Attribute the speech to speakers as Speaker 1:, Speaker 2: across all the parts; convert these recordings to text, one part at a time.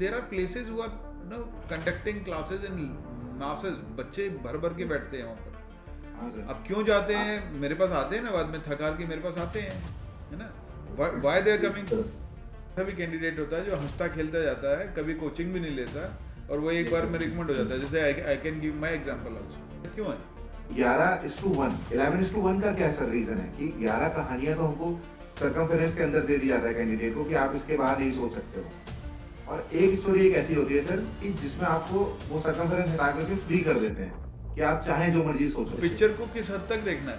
Speaker 1: There are places who are conducting classes in masses, बच्चे भर भर के बैठते हैं वहाँ पर।
Speaker 2: हाँ सर।
Speaker 1: अब क्यों जाते हैं? मेरे पास आते हैं ना, बाद में थक हार के मेरे पास आते हैं, है ना। Why they are coming? ऐसा भी कैंडिडेट होता है जो हंसता खेलता जाता है, कभी कोचिंग भी नहीं लेता, और वो एक बार में रिकमेंड हो जाता है। जैसे I can give my example also. क्यों है
Speaker 2: 11:1, 11:1 का क्या सर रीजन है कि 11 कहानियां तो हमको सर्कमफेरेंस के अंदर दे दी जाता है कैंडिडेट को कि आप इसके बाहर नहीं सोच सकते हो, और एक स्टोरी एक ऐसी होती है सर कि जिसमें आपको वो सर्कमफेरेंस हटा करके फ्री कर देते हैं कि आप चाहें जो मर्जी सोचो।
Speaker 1: पिक्चर को किस हद तक देखना है,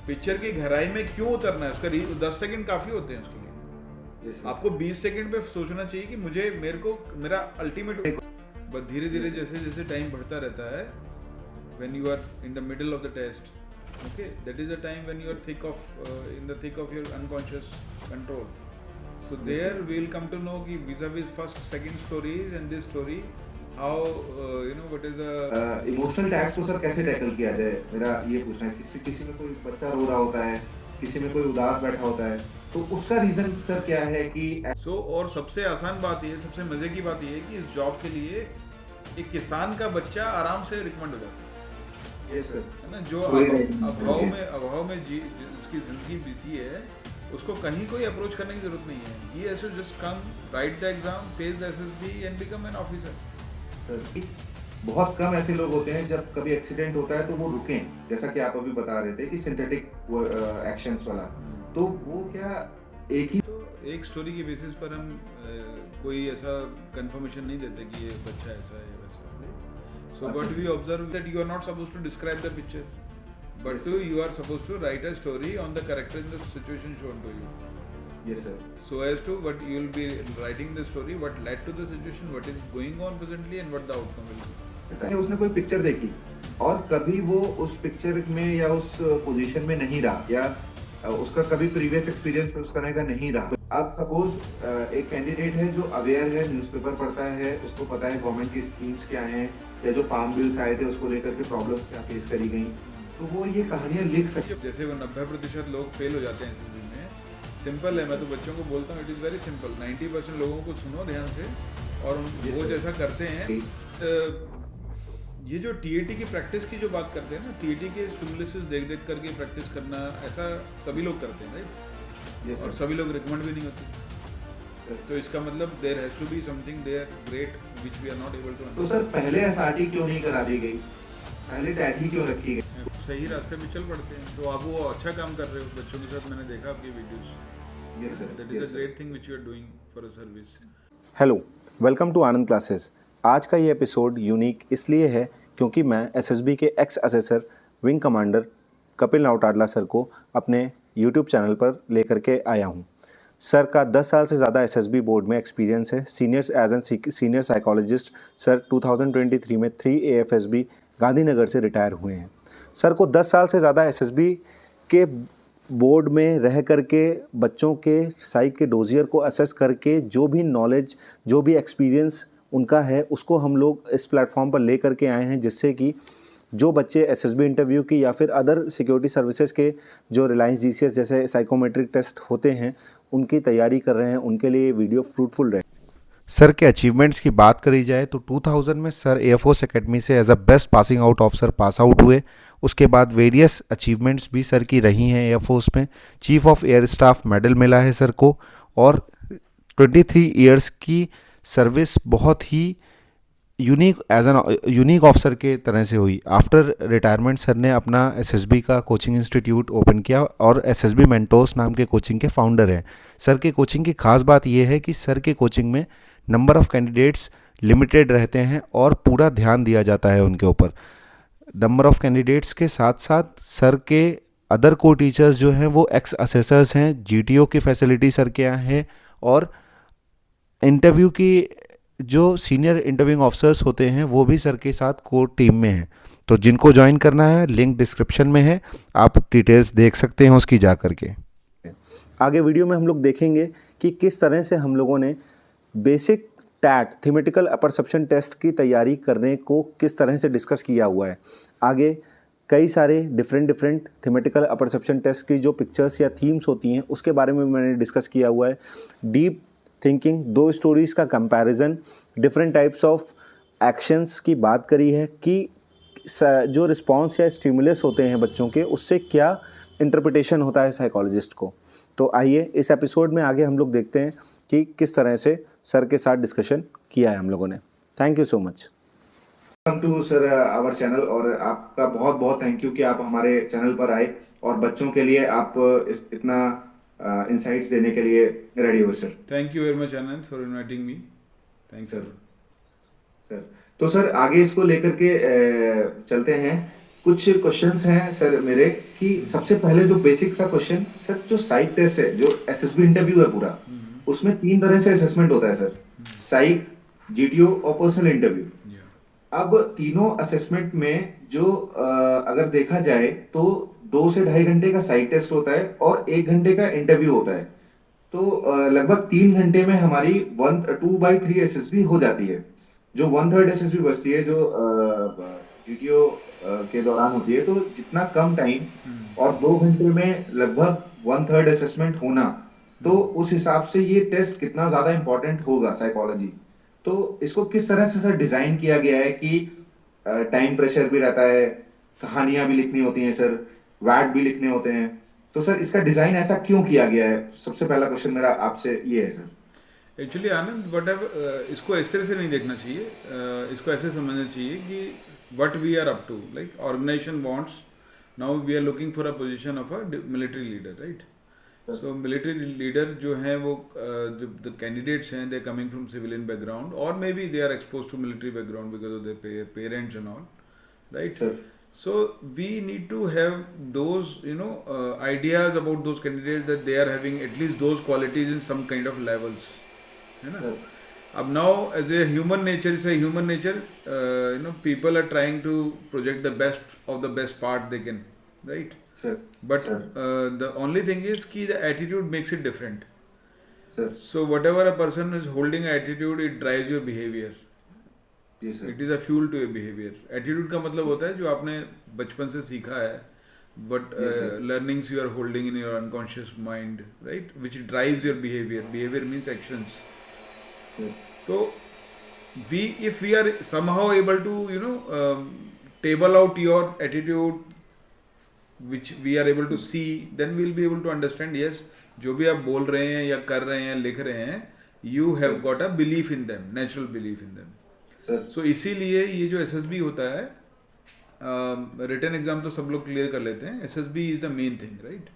Speaker 1: पिक्चर की गहराई में क्यों उतरना है, उसका 10 सेकंड काफी होते हैं उसके लिए। आपको 20 सेकंड पे सोचना चाहिए कि मेरे को मेरा अल्टीमेट। बस धीरे धीरे जैसे जैसे टाइम बढ़ता रहता है, when you are in the middle of the test, okay, that is the time when you are in the thick of your unconscious control. So there we will come to know कि vis-a-vis first second stories and this story how what is the
Speaker 2: emotional tax को sir कैसे tackle किया जाए, मेरा ये पूछना है। किसी में कोई बच्चा रो रहा होता है, किसी में कोई उदास बैठा होता है, तो उसका रीजन सर क्या है कि
Speaker 1: और सबसे आसान बात ये, सबसे मजे की बात ये है कि इस जॉब के लिए एक किसान का बच्चा आराम से रिकमेंड हो जाता है।
Speaker 2: Yes sir.
Speaker 1: है ना, जो अभाव में जिसकी जिंदगी बीती है, उसको कहीं कोई अप्रोच करने की जरूरत नहीं है। He has to just come, right the exam, face the SSB and become an officer.
Speaker 2: Sir बहुत कम ऐसे लोग होते हैं जब कभी एक्सीडेंट होता है तो वो रुकें, जैसा कि आप अभी बता रहे थे कि सिंथेटिक एक्शंस वाला, तो वो क्या एक ही
Speaker 1: तो एक स्टोरी के बेसिस पर हम कोई ऐसा कंफर्मेशन नहीं देते कि ये बच्चा ऐसा है वैसा है। So what we observe that you are not supposed to describe the picture, but you are supposed to write a story on the character in the situation shown to you.
Speaker 2: Yes sir.
Speaker 1: So as to what you will be writing the story, what led to the situation, what is going on presently, and what the outcome will be.
Speaker 2: उसने कोई picture देखी और कभी वो उस picture में या उस पोजीशन में नहीं रहा, या उसका कभी प्रीवियस एक्सपीरियंस उस तरह का नहीं रहा। अब सपोज एक कैंडिडेट है जो अवेयर है, न्यूज़पेपर पढ़ता है, उसको पता है गवर्नमेंट की स्कीम्स क्या हैं, या जो फार्म बिल्स आए थे उसको लेकर के प्रॉब्लम्स क्या फेस करी गई, तो वो ये कहानियां लिख सकते।
Speaker 1: जैसे वो 90% लोग फेल हो जाते हैं एसएसबी में, सिंपल है। मैं तो बच्चों को बोलता हूँ, इट इज़ वेरी सिंपल। 90% लोगों को सुनो ध्यान से, और वो जैसा करते हैं। ये जो टीएटी की प्रैक्टिस की जो बात करते हैं ना, टीएटी के स्टिमुलसेस देख देख करके प्रैक्टिस करना, ऐसा सभी लोग करते हैं राइट, और सभी लोग रिकमेंड भी नहीं होते। तो इसका मतलब there has to be something there great which we are not able to.
Speaker 2: तो सर पहले एसआरटी क्यों नहीं करा दी गई, पहले टैट ही क्यों रखी गई?
Speaker 1: सही रास्ते पे चल पड़ते हैं, तो आप वो अच्छा काम कर रहे हो बच्चों के साथ। मैंने देखा आपकी videos.
Speaker 2: Yes sir,
Speaker 1: that is a great thing which you are doing for a service.
Speaker 3: Hello, welcome to Anand classes. आज का ये एपिसोड यूनिक इसलिए है क्योंकि मैं एसएसबी के ex assessor wing commander Kapil Nautadla sir को अपने यूट्यूब चैनल पर लेकर के आया हूँ। सर का 10 साल से ज़्यादा एसएसबी बोर्ड में एक्सपीरियंस है। सीनियर साइकोलॉजिस्ट सर 2023 में 3 AFSB गांधीनगर से रिटायर हुए हैं। सर को 10 साल से ज़्यादा एसएसबी के बोर्ड में रह करके बच्चों के साइक के डोजियर को असेस करके जो भी नॉलेज, जो भी एक्सपीरियंस उनका है, उसको हम लोग इस प्लेटफॉर्म पर ले करके आए हैं, जिससे कि जो बच्चे एसएसबी इंटरव्यू की या फिर अदर सिक्योरिटी सर्विसेज के जो रिलायंस जीसीएस जैसे साइकोमेट्रिक टेस्ट होते हैं उनकी तैयारी कर रहे हैं, उनके लिए वीडियो फ्रूटफुल रहे।
Speaker 4: सर के अचीवमेंट्स की बात करी जाए तो 2000 में सर एयरफोर्स एकेडमी से as a best passing out officer pass out हुए। उसके बाद वेरियस अचीवमेंट्स भी सर की रही हैं एयरफोर्स में। Chief of air staff medal मिला है सर को, और 23 इयर्स की सर्विस बहुत ही यूनिक ऑफिसर के तरह से हुई। आफ्टर रिटायरमेंट सर ने अपना एसएसबी का कोचिंग इंस्टीट्यूट ओपन किया और एसएसबी मेंटोर्स नाम के कोचिंग के फाउंडर हैं। सर के कोचिंग की खास बात यह है कि सर के कोचिंग में नंबर ऑफ़ कैंडिडेट्स लिमिटेड रहते हैं और पूरा ध्यान दिया जाता है उनके ऊपर। नंबर ऑफ़ कैंडिडेट्स के साथ साथ सर के अदर को टीचर्स जो हैं वो एक्स असेसर्स हैं, जीटीओ की फैसिलिटी सर के यहाँ है, और इंटरव्यू की जो सीनियर इंटरव्यूइंग ऑफिसर्स होते हैं वो भी सर के साथ कोर टीम में हैं। तो जिनको ज्वाइन करना है लिंक डिस्क्रिप्शन में है, आप डिटेल्स देख सकते हैं उसकी जा करके।
Speaker 3: आगे वीडियो में हम लोग देखेंगे कि किस तरह से हम लोगों ने basic TET thematical apperception test की तैयारी करने को किस तरह से डिस्कस किया हुआ है। आगे कई सारे डिफरेंट थीमेटिकल अपरसेप्शन टेस्ट की जो पिक्चर्स या थीम्स होती हैं उसके बारे में मैंने डिस्कस किया हुआ है। डीप थिंकिंग, 2 स्टोरीज़ का comparison, different types of actions की बात करी है कि जो रिस्पॉन्स या स्टिमुलस होते हैं बच्चों के, उससे क्या इंटरप्रिटेशन होता है साइकोलॉजिस्ट को। तो आइए इस एपिसोड में आगे हम लोग देखते हैं कि किस तरह से सर के साथ डिस्कशन किया है हम लोगों ने। Thank you so much.
Speaker 2: Welcome to sir our channel, और आपका बहुत बहुत थैंक यू कि आप हमारे चैनल पर आए और बच्चों के लिए आप इतना इंसाइट्स देने के लिए रेडी हो sir.
Speaker 1: Thank you very much Anand for inviting me. Thanks
Speaker 2: sir sir तो सर आगे इसको लेकर के चलते हैं। कुछ क्वेश्चंस हैं सर मेरे, कि सबसे पहले जो बेसिक सा क्वेश्चन सर, जो साइक टेस्ट है, जो एसएसबी इंटरव्यू है पूरा, उसमें 3 तरह से असेसमेंट होता है सर, साइक, जीटीओ और पर्सनल इंटरव्यू। अब तीनों असेसमेंट में जो अगर देखा जाए तो 2 से 2.5 घंटे का साइक टेस्ट होता है और 1 घंटे का इंटरव्यू होता है। तो लगभग 3 घंटे में हमारी 2/3 एसएसबी हो जाती है। जो 1/3 एसएसबी बचती है, जो जीटीओ के दौरान होती है, तो जितना कम टाइम और 2 घंटे में लगभग 1/3 असेसमेंट होना, तो उस हिसाब से ये टेस्ट कितना ज्यादा इंपॉर्टेंट होगा साइकोलॉजी। तो इसको किस तरह से सर डिजाइन किया गया है कि टाइम प्रेशर भी रहता है, कहानियां भी लिखनी होती हैं सर, वैट भी लिखने होते हैं, तो सर इसका डिजाइन ऐसा क्यों किया गया है? सबसे पहला क्वेश्चन मेरा आपसे ये है सर।
Speaker 1: एक्चुअली आनंद वट इसको इस तरह से नहीं देखना चाहिए, इसको ऐसे समझना चाहिए कि what we are up to, like organization wants, now we are looking for a position of a military leader, right. So military leader जो हैं वो जो द कैंडिडेट्स हैं, they coming from civilian background और maybe they are expose to military background because of their parents and all, right? So we need to have those ideas about those candidates, that they are having at least those qualities in some kind of levels, है ना। अब now as a human nature is a human nature, people are trying to project the best of the best part they can, right? But the only thing is कि the attitude makes it different. So whatever a person is holding attitude, it drives your behavior. It is a fuel to a behaviour. Attitude का मतलब होता है जो आपने बचपन से सीखा है, but learnings you are holding in your unconscious mind, right, which drives your behaviour. Behaviour means actions. तो we if we are somehow able to table out your attitude which we are able to see, then we will be able to understand, yes, जो भी आप बोल रहे हैं या कर रहे हैं, लिख रहे हैं, you have got a belief in them, natural belief in them. So इसीलिए ये जो एसएसबी होता है, रिटन एग्जाम तो सब लोग क्लियर कर लेते हैं, SSB is the main thing, right.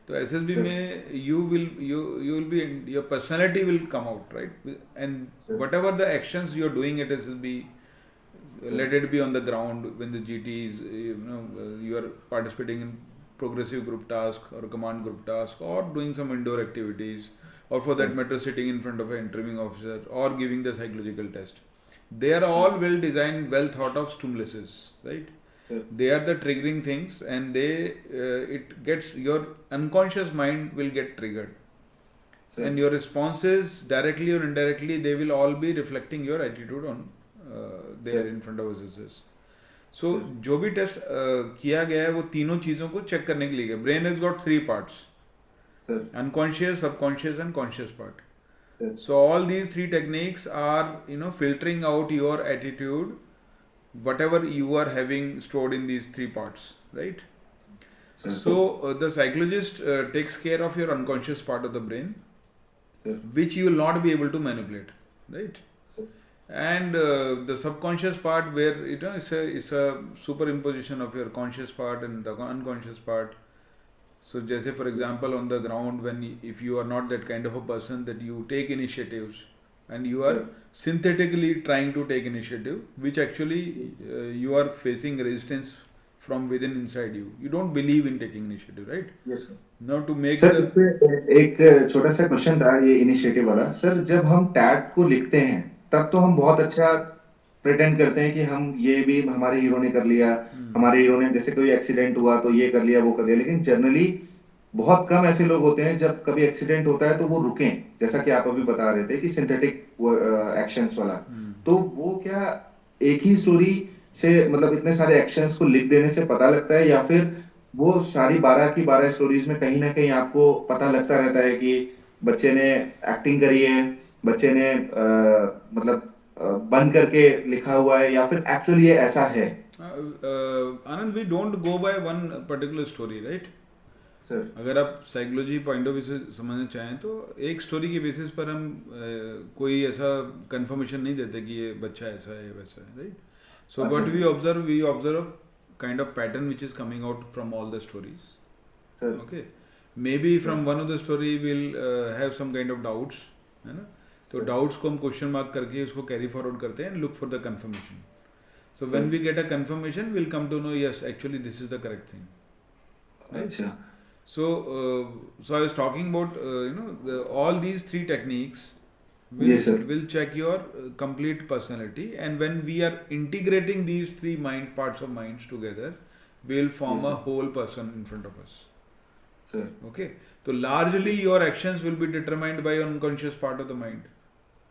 Speaker 1: तो एसएसबी में you will be, your personality will come out, right, and whatever the actions you are doing at SSB, let it be on the ground when the GTs, you are participating in progressive group task or command group task, or doing some indoor activities, or for that matter sitting in front of an interviewing officer or giving the psychological test. They are all well designed, well thought of stimuluses, right? They are the triggering things, and it gets, your unconscious mind will get triggered, and your responses directly or indirectly, they will all be reflecting your attitude on there in front of us. So जो भी test किया गया है वो तीनों चीजों को check करने के लिए गया। Brain has got 3 parts, unconscious, subconscious and conscious part. So all these 3 techniques are filtering out your attitude, whatever you are having stored in these 3 parts, right? So the psychologist takes care of your unconscious part of the brain, which you will not be able to manipulate, right? And the subconscious part, where it's a superimposition of your conscious part and the unconscious part. So जैसे for example on the ground, when if you are not that kind of a person that you take initiatives and you are synthetically trying to take initiative, which actually you are facing resistance from within inside you. You don't believe in taking initiative, right?
Speaker 2: Yes sir.
Speaker 1: Now to make
Speaker 2: sir एक छोटा सा question था ये initiative वाला। Sir जब हम TET को लिखते हैं तब तो हम बहुत अच्छा प्रिटेंड करते हैं कि हम ये भी हमारे हीरो ने कर लिया, हमारे हीरो ने जैसे कोई एक्सीडेंट हुआ तो ये कर लिया, वो कर लिया, लेकिन जनरली बहुत कम ऐसे लोग होते हैं जब कभी एक्सीडेंट होता है तो वो रुकें, जैसा कि आप अभी बता रहे थे कि सिंथेटिक एक्शंस वाला। तो वो क्या एक ही स्टोरी से, मतलब इतने सारे एक्शंस को लिख देने से पता लगता है, या फिर वो सारी 12 की 12 स्टोरीज में कहीं ना कहीं आपको पता लगता रहता है कि बच्चे ने एक्टिंग करी है, बच्चे ने मतलब बन करके लिखा हुआ है या फिर एक्चुअली ये ऐसा है?
Speaker 1: Anand, we don't go by one particular story, right?
Speaker 2: Sir
Speaker 1: अगर आप साइकोलॉजी पॉइंट ऑफ व्यू से समझना चाहें तो एक स्टोरी के बेसिस पर हम कोई ऐसा कंफर्मेशन नहीं देते कि ये बच्चा ऐसा है वैसा है, right? So but we observe kind of pattern which is coming out from all the stories.
Speaker 2: Sir
Speaker 1: okay, may be from one of the story will have some kind of doubts, है ना? तो doubts को हम question mark करके उसको carry forward करते हैं and look for the confirmation. So when we get a confirmation, we'll come to know, yes, actually this is the correct thing. Right?
Speaker 2: अच्छा.
Speaker 1: So, so I was talking about, all these three techniques will,
Speaker 2: Yes, sir.
Speaker 1: will check your complete personality. And when we are integrating these three parts of minds together, we'll form
Speaker 2: Yes,
Speaker 1: a whole person in front of us.
Speaker 2: Sir
Speaker 1: Okay? So largely your actions will be determined by your unconscious part of the mind.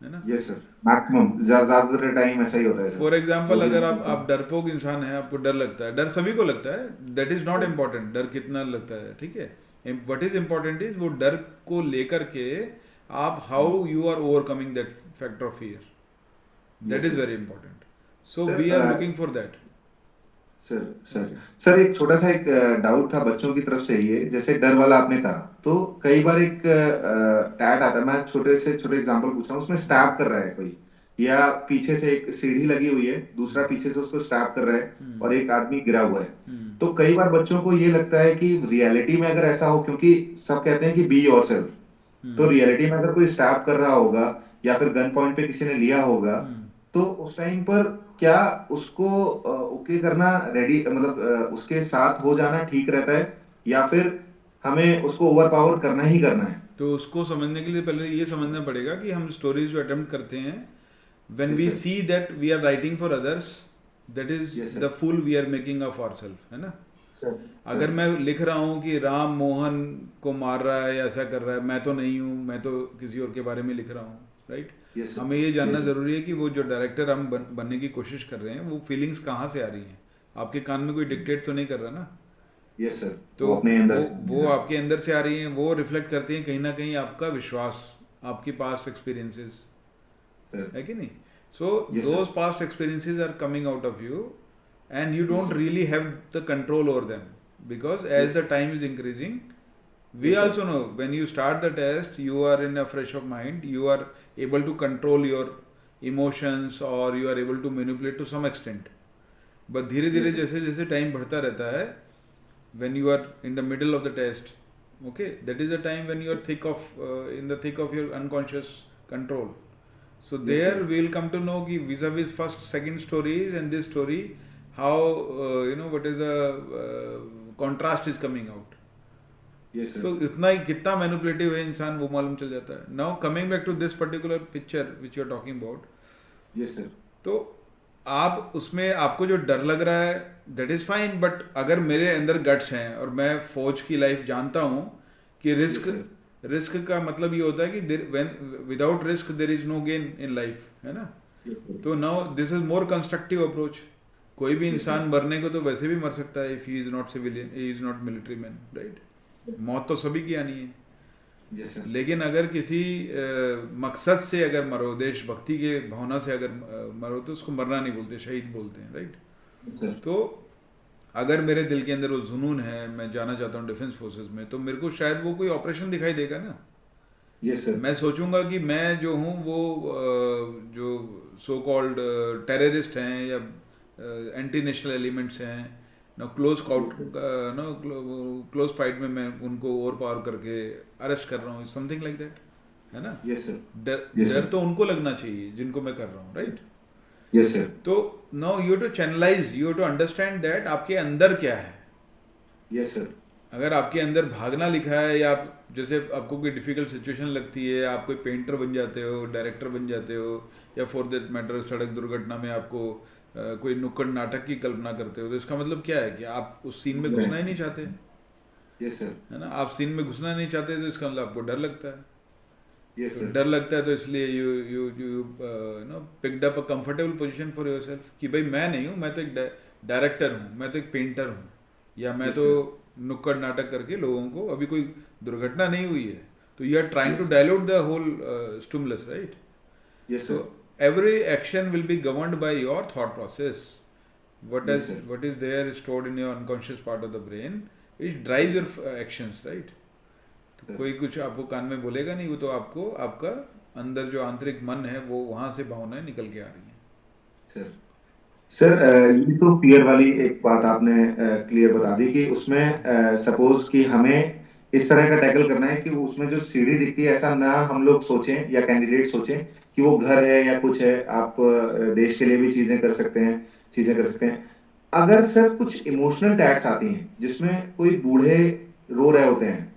Speaker 1: है ना?
Speaker 2: Yes sir, maximum ज्यादातर time ऐसा ही होता है sir.
Speaker 1: For example,
Speaker 2: जो भी-
Speaker 1: अगर आप डरपोक इंसान हैं, आपको डर लगता है, डर सभी को लगता है, दैट इज नॉट इम्पॉर्टेंट डर कितना लगता है, ठीक है? व्हाट इज इम्पॉर्टेंट इज वो डर को लेकर के आप how you are overcoming that factor of fear, that
Speaker 2: Yes,
Speaker 1: is
Speaker 2: sir.
Speaker 1: Very important. So
Speaker 2: Sir,
Speaker 1: we are looking for that.
Speaker 2: Sir sir sir एक छोटा सा एक डाउट था बच्चों की तरफ से. ये जैसे डर वाला आपने कहा, तो कई बार एक टैट आता है. मैं छोटे से छोटे एग्जांपल पूछ रहा हूँ. उसमें स्टैब कर रहा है कोई, या पीछे से एक सीढ़ी लगी हुई है, दूसरा पीछे से उसको स्टैब कर रहा है और एक आदमी गिरा हुआ है. तो कई बार बच्चों को ये लगता है कि रियलिटी में अगर ऐसा हो, क्योंकि सब कहते हैं कि बी योरसेल्फ, तो रियलिटी में अगर कोई स्टैब कर रहा होगा या फिर गन पॉइंट पे किसी ने लिया होगा, तो उस टाइम पर क्या उसको ओके करना रेडी, मतलब उसके साथ हो जाना ठीक रहता है, या फिर हमें उसको ओवर पावर करना ही करना है?
Speaker 1: तो उसको समझने के लिए पहले ये समझना पड़ेगा कि हम स्टोरीज जो अटेम्प्ट करते हैं, when
Speaker 2: Yes,
Speaker 1: we
Speaker 2: sir.
Speaker 1: See that we are writing for others, that is
Speaker 2: Yes, sir.
Speaker 1: The fool we are making of ourselves, है ना?
Speaker 2: सर
Speaker 1: अगर मैं लिख रहा हूँ कि राम मोहन को मार रहा है या ऐसा कर रहा है, मैं तो नहीं हूँ, मैं तो किसी और के बारे में लिख रहा हूँ, राइट?
Speaker 2: Yes, sir.
Speaker 1: हमें ये जानना
Speaker 2: Yes, sir.
Speaker 1: ज़रूरी है कि वो जो डायरेक्टर हम बनने की कोशिश कर रहे हैं, वो फीलिंग्स कहाँ से आ रही हैं. आपके कान में कोई डिक्टेट तो नहीं कर रहा ना.
Speaker 2: Yes sir.
Speaker 1: तो
Speaker 2: वो अपने अंदर से
Speaker 1: वो आपके अंदर से आ रही हैं, वो रिफ्लेक्ट करती हैं कहीं ना कहीं आपका विश्वास, आपकी पास्ट एक्सपीरियंसेस,
Speaker 2: सर.
Speaker 1: है कि नहीं? So
Speaker 2: Yes,
Speaker 1: those
Speaker 2: sir.
Speaker 1: Past experiences are coming out of you and you don't really have the control over them, because as
Speaker 2: Yes.
Speaker 1: the time is increasing, we
Speaker 2: Yes, sir.
Speaker 1: also know when you start the test, you are in a fresh of mind, you are able to control your emotions or you are able to manipulate to some extent. But धीरे धीरे
Speaker 2: Yes, sir.
Speaker 1: जैसे जैसे time बढ़ता रहता है, when you are in the middle of the test, okay, that is the time when you are in the thick of your unconscious control. So
Speaker 2: Yes,
Speaker 1: there
Speaker 2: sir.
Speaker 1: we will come to know कि vis-a-vis first, second stories and this story, how what is the contrast is coming out.
Speaker 2: Yes sir.
Speaker 1: So इतना ही कितना manipulative है इंसान, वो मालूम चल जाता है. Now coming back to this particular picture which you are talking about,
Speaker 2: yes sir.
Speaker 1: तो आप उसमें आपको जो डर लग रहा है दैट इज फाइन, बट अगर मेरे अंदर गट्स हैं और मैं फौज की लाइफ जानता हूँ कि
Speaker 2: Yes, sir.
Speaker 1: रिस्क का मतलब ये होता है कि without risk there is no gain in life, है ना?
Speaker 2: Yes, sir.
Speaker 1: तो now this is more constructive approach. कोई भी
Speaker 2: Yes,
Speaker 1: इंसान
Speaker 2: sir.
Speaker 1: मरने को तो वैसे भी मर सकता है, if he is not civilian, he is not military man, right? मौत तो सभी की आनी है.
Speaker 2: Yes sir.
Speaker 1: लेकिन अगर किसी मकसद से अगर मरो, देशभक्ति के भावना से अगर मरो, तो उसको मरना नहीं बोलते, शहीद बोलते हैं, राइट?
Speaker 2: सर.
Speaker 1: तो अगर मेरे दिल के अंदर वो जुनून है, मैं जाना चाहता हूँ डिफेंस फोर्सेस में, तो मेरे को शायद वो कोई ऑपरेशन दिखाई देगा ना.
Speaker 2: Yes sir.
Speaker 1: मैं सोचूंगा कि मैं जो हूँ वो जो सो कॉल्ड टेररिस्ट हैं या एंटी नेशनल एलिमेंट्स हैं ना, क्लोज फाइट में मैं उनको ओवर पावर करके अरेस्ट कर रहा हूँ, समथिंग लाइक दैट, है ना?
Speaker 2: Yes sir.
Speaker 1: डर
Speaker 2: Yes,
Speaker 1: डर
Speaker 2: sir.
Speaker 1: तो उनको लगना चाहिए जिनको मैं कर रहा हूँ, राइट?
Speaker 2: Yes sir.
Speaker 1: तो now you to channelise, you to understand that आपके अंदर क्या है.
Speaker 2: Yes sir.
Speaker 1: अगर आपके अंदर भागना लिखा है, या आप जैसे आपको कोई डिफिकल्ट सिचुएशन लगती है, आप कोई पेंटर बन जाते हो, डायरेक्टर बन जाते हो, या फॉर दैट मैटर सड़क दुर्घटना में आपको कोई नुक्कड़ नाटक की कल्पना करते हो, तो इसका मतलब क्या है कि आप उस सीन में घुसना ही नहीं चाहते,
Speaker 2: यस सर.
Speaker 1: है ना? आप सीन में घुसना नहीं चाहते, तो इसका मतलब आपको डर लगता है.
Speaker 2: यस
Speaker 1: तो
Speaker 2: सर.
Speaker 1: डर लगता है, तो इसलिए you you you know picked up a comfortable position for yourself कि भाई मैं नहीं हूँ, मैं तो एक डायरेक्टर हूँ, मैं तो एक पेंटर हूँ, या मैं
Speaker 2: Yes,
Speaker 1: तो
Speaker 2: sir.
Speaker 1: नुक्कड़ नाटक करके लोगों को, अभी कोई दुर्घटना नहीं हुई है, तो you are trying to
Speaker 2: Yes.
Speaker 1: Dilute the whole stimulus, right?
Speaker 2: Yes,
Speaker 1: So
Speaker 2: sir.
Speaker 1: every action will be governed by your thought process.
Speaker 2: Yes, sir.
Speaker 1: What is there stored in your unconscious part of the brain, which drives
Speaker 2: Yes,
Speaker 1: your actions, right? तो
Speaker 2: sir.
Speaker 1: कोई कुछ आपको कान में बोलेगा नहीं, वो तो आपको आपका अंदर जो आंतरिक मन है वो वहां से भावनाएं निकल के आ रही हैं.
Speaker 2: सर सर ये तो फियर वाली एक बात आपने क्लियर बता दी कि उसमें सपोज कि हमें इस तरह का टैकल करना है कि वो उसमें जो सीढ़ी दिखती है ऐसा ना हम लोग सोचें या कैंडिडेट सोचें कि वो घर है या कुछ है. आप देश के लिए भी चीजें कर सकते हैं. अगर सर कुछ इमोशनल टैग्स आती हैं जिसमें कोई बूढ़े रो रहे होते हैं.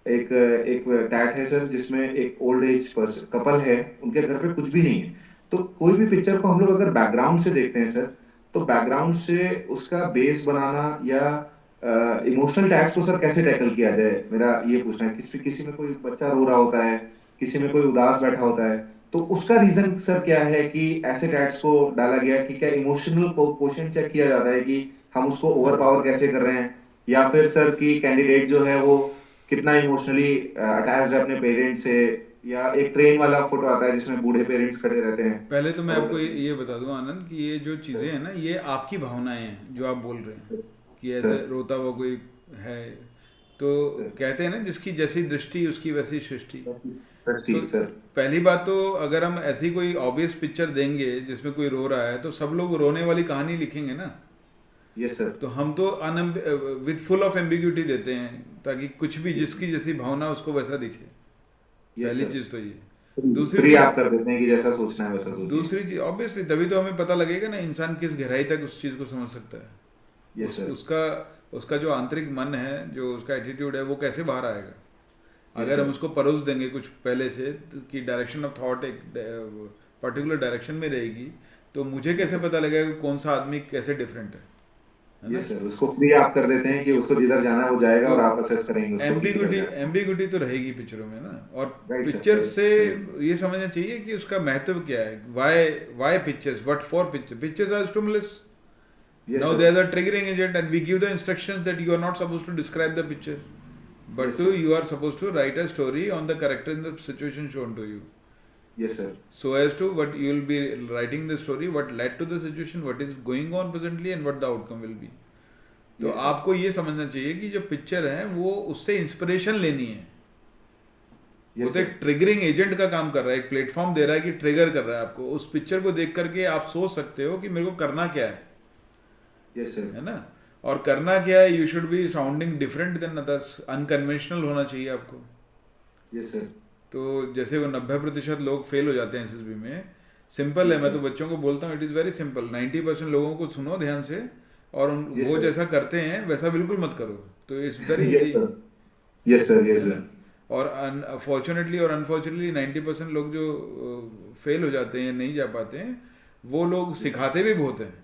Speaker 2: एक एक टैग है सर जिसमें एक ओल्ड एज कपल है, उनके घर पे कुछ भी नहीं है. तो कोई भी पिक्चर को हम लोग अगर बैकग्राउंड से देखते हैं सर, तो बैकग्राउंड से उसका बेस बनाना या इमोशनल टैग्स को सर कैसे टैकल किया जाए, मेरा ये पूछना है. किसी किसी में कोई बच्चा रो रहा होता है, किसी में कोई उदास बैठा होता है, तो उसका रीजन सर क्या है कि ऐसे टैग्स को डाला गया कि क्या इमोशनल क्वोशंट चेक किया जाता है कि हम उसको ओवर पावर कैसे कर रहे हैं, या फिर सर कि कैंडिडेट जो है वो कितना इमोशनली अटैच्ड है अपने पेरेंट्स से, या एक ट्रेन वाला फोटो आता है जिसमें बूढ़े पेरेंट्स खड़े रहते हैं.
Speaker 1: पहले तो मैं
Speaker 2: और
Speaker 1: आपको ये बता दूं आनंद कि ये जो चीज़ें हैं ना, ये आपकी भावनाएं हैं जो आप बोल रहे हैं कि ऐसे
Speaker 2: सर
Speaker 1: रोता हुआ कोई है. तो
Speaker 2: सर
Speaker 1: कहते हैं ना, जिसकी जैसी दृष्टि उसकी वैसी सृष्टि.
Speaker 2: सर
Speaker 1: तो
Speaker 2: ठीक सर.
Speaker 1: पहली बात तो, अगर हम ऐसी कोई ऑब्वियस पिक्चर देंगे जिसमें कोई रो रहा है, तो सब लोग रोने वाली कहानी लिखेंगे ना.
Speaker 2: Yes sir.
Speaker 1: तो हम तो विद फुल ऑफ एम्बिग्यूटी देते हैं ताकि कुछ भी जिसकी जैसी भावना उसको वैसा दिखे.
Speaker 2: यस
Speaker 1: पहली
Speaker 2: सर.
Speaker 1: चीज तो ये.
Speaker 2: दूसरी
Speaker 1: दूसरी
Speaker 2: आप कर देते हैं कि जैसा सोचना है वैसा सोचिए.
Speaker 1: दूसरी चीज ऑब्वियसली तभी तो हमें पता लगेगा ना इंसान किस गहराई तक उस चीज को समझ सकता है.
Speaker 2: Yes sir.
Speaker 1: उसका उसका जो आंतरिक मन है, जो उसका एटीट्यूड है, वो कैसे बाहर आएगा. अगर
Speaker 2: sir.
Speaker 1: हम उसको परोस देंगे कुछ पहले से कि डायरेक्शन ऑफ थॉट एक पर्टिकुलर डायरेक्शन में रहेगी, तो मुझे कैसे पता लगेगा कि कौन सा आदमी कैसे डिफरेंट है ना.
Speaker 2: Yes sir. उसको फ्री आप कर देते हैं कि उसको जिधर जाना है वो जाएगा और आप असेस करेंगे उसको कि किधर जाना है.
Speaker 1: एम्बिग्यूटी तो रहेगी पिक्चरों में ना. और
Speaker 2: Right, sir.
Speaker 1: Picture
Speaker 2: Right.
Speaker 1: से ये समझना चाहिए कि उसका महत्व क्या है. Why pictures, what for pictures are stimulus.
Speaker 2: Yes,
Speaker 1: Now
Speaker 2: sir.
Speaker 1: there is a triggering agent and we give the instructions that you are not supposed to describe the picture, but
Speaker 2: Yes, sir.
Speaker 1: you are supposed to write a story on the character in the situation shown to you.
Speaker 2: Yes sir.
Speaker 1: So as to what you will be writing the story, what led to the situation, what is going on presently and what the outcome will be. तो
Speaker 2: Yes, sir.
Speaker 1: आपको ये समझना चाहिए कि जो picture है वो उससे इंस्पिरेशन लेनी है. वो
Speaker 2: Yes
Speaker 1: तो
Speaker 2: sir.
Speaker 1: एक ट्रिगरिंग एजेंट का काम कर रहा है, एक प्लेटफॉर्म दे रहा है कि ट्रिगर कर रहा है आपको. उस पिक्चर को देख करके आप सोच सकते हो कि मेरे को करना क्या है.
Speaker 2: Yes sir.
Speaker 1: है ना. और करना क्या है, you should B sounding different than others. Unconventional होना चाहिए आपको.
Speaker 2: Yes sir.
Speaker 1: तो जैसे वो 90% लोग फेल हो जाते हैं एसएसबी में, सिंपल है. मैं तो बच्चों को बोलता हूँ इट इज़ वेरी सिंपल. 90% लोगों को सुनो ध्यान से, और
Speaker 2: Yes,
Speaker 1: वो
Speaker 2: sir.
Speaker 1: जैसा करते हैं वैसा बिल्कुल मत करो. तो it's very
Speaker 2: Yes
Speaker 1: easy.
Speaker 2: sir. Yes sir. Yes sir.
Speaker 1: और फॉर्चुनेटली और अनफॉर्चुनेटली 90% लोग जो फेल हो जाते हैं, नहीं जा पाते हैं, वो लोग सिखाते भी बहुत हैं.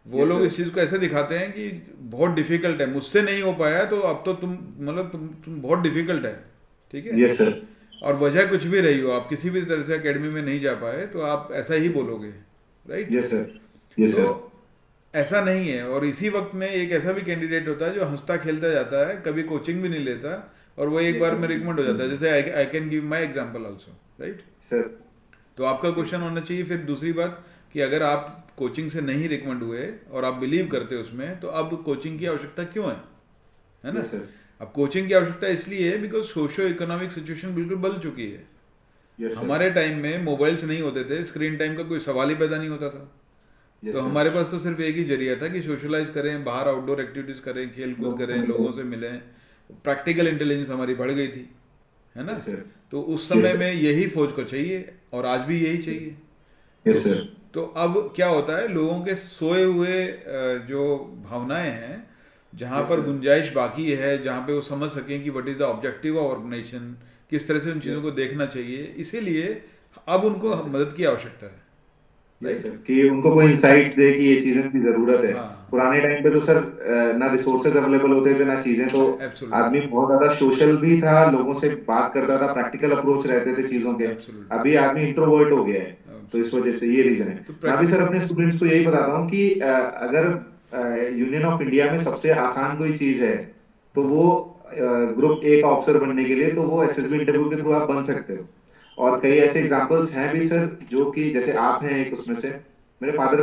Speaker 1: वो
Speaker 2: Yes,
Speaker 1: लोग
Speaker 2: sir.
Speaker 1: इस चीज़ को ऐसे दिखाते हैं कि बहुत डिफिकल्ट है, मुझसे नहीं हो पाया तो अब तो तुम मतलब तुम बहुत डिफिकल्ट है. ठीक है.
Speaker 2: Yes sir.
Speaker 1: और वजह कुछ भी रही हो, आप किसी भी तरह से एकेडमी में नहीं जा पाए, तो आप ऐसा ही बोलोगे. राइट.
Speaker 2: Yes sir. Yes
Speaker 1: तो
Speaker 2: sir.
Speaker 1: ऐसा नहीं है. और इसी वक्त में एक ऐसा भी कैंडिडेट होता है जो हंसता खेलता जाता है, कभी कोचिंग भी नहीं लेता, और वो एक
Speaker 2: Yes,
Speaker 1: बार
Speaker 2: sir.
Speaker 1: में रिकमेंड हो जाता है. जैसे I can give my example also. Right.
Speaker 2: Sir.
Speaker 1: तो आपका क्वेश्चन होना चाहिए फिर दूसरी बात कि अगर आप कोचिंग से नहीं रिकमेंड हुए और आप बिलीव करते हो उसमें, तो अब कोचिंग की आवश्यकता क्यों है ना.
Speaker 2: Yes, sir.
Speaker 1: अब कोचिंग की आवश्यकता इसलिए है बिकॉज सोशो इकोनॉमिक सिचुएशन बिल्कुल बदल चुकी है.
Speaker 2: Yes sir.
Speaker 1: हमारे टाइम में मोबाइल्स नहीं होते थे, स्क्रीन टाइम का कोई सवाल ही पैदा नहीं होता था.
Speaker 2: Yes
Speaker 1: तो
Speaker 2: sir.
Speaker 1: हमारे पास तो सिर्फ एक ही जरिया था कि सोशलाइज करें, बाहर आउटडोर एक्टिविटीज करें, खेल कूद करें, लोगों से मिलें. प्रैक्टिकल इंटेलिजेंस हमारी बढ़ गई थी, है ना.
Speaker 2: Yes, sir.
Speaker 1: तो उस समय
Speaker 2: Yes, sir.
Speaker 1: में यही फौज को चाहिए और आज भी यही चाहिए.
Speaker 2: Yes sir.
Speaker 1: तो अब क्या होता है, लोगों के सोए हुए जो भावनाएं हैं, जहाँ
Speaker 2: Yes,
Speaker 1: पर
Speaker 2: sir.
Speaker 1: गुंजाइश बाकी है, जहाँ पे वो समझ सकें कि what is the objective of organisation, किस तरह से उन चीज़ों को देखना चाहिए, इसीलिए अब उनको
Speaker 2: Yes, sir.
Speaker 1: मदद की आवश्यकता है.
Speaker 2: Yes, sir. कि उनको कोई इंसाइट्स दे कि ये चीजें की जरूरत है.
Speaker 1: हाँ.
Speaker 2: पुराने टाइम पे तो सर ना रिसोर्सेज अवेलेबल होते थे ना चीजें, तो
Speaker 1: Absolutely.
Speaker 2: आदमी बहुत ज्यादा सोशल भी था, लोगों से बात करता था, प्रैक्टिकल अप्रोच रहते थे चीजों के.
Speaker 1: Absolutely.
Speaker 2: अभी आदमी इंट्रोवर्ट हो गया है, तो इस वजह से ये रीजन है.
Speaker 1: तो
Speaker 2: मैं भी सर अपने स्टूडेंट्स को यही बताता हूँ कि अगर यूनियन ऑफ इंडिया में सबसे आसान कोई चीज है तो वो ग्रुप ए का ऑफिसर बनने के लिए, तो वो एसएसबी इंटरव्यू के थ्रू आप बन सकते हो. और कई ऐसे एग्जांपल्स हैं भी सर, जो कि जैसे आप हैं एक उसमें से। मेरे फादर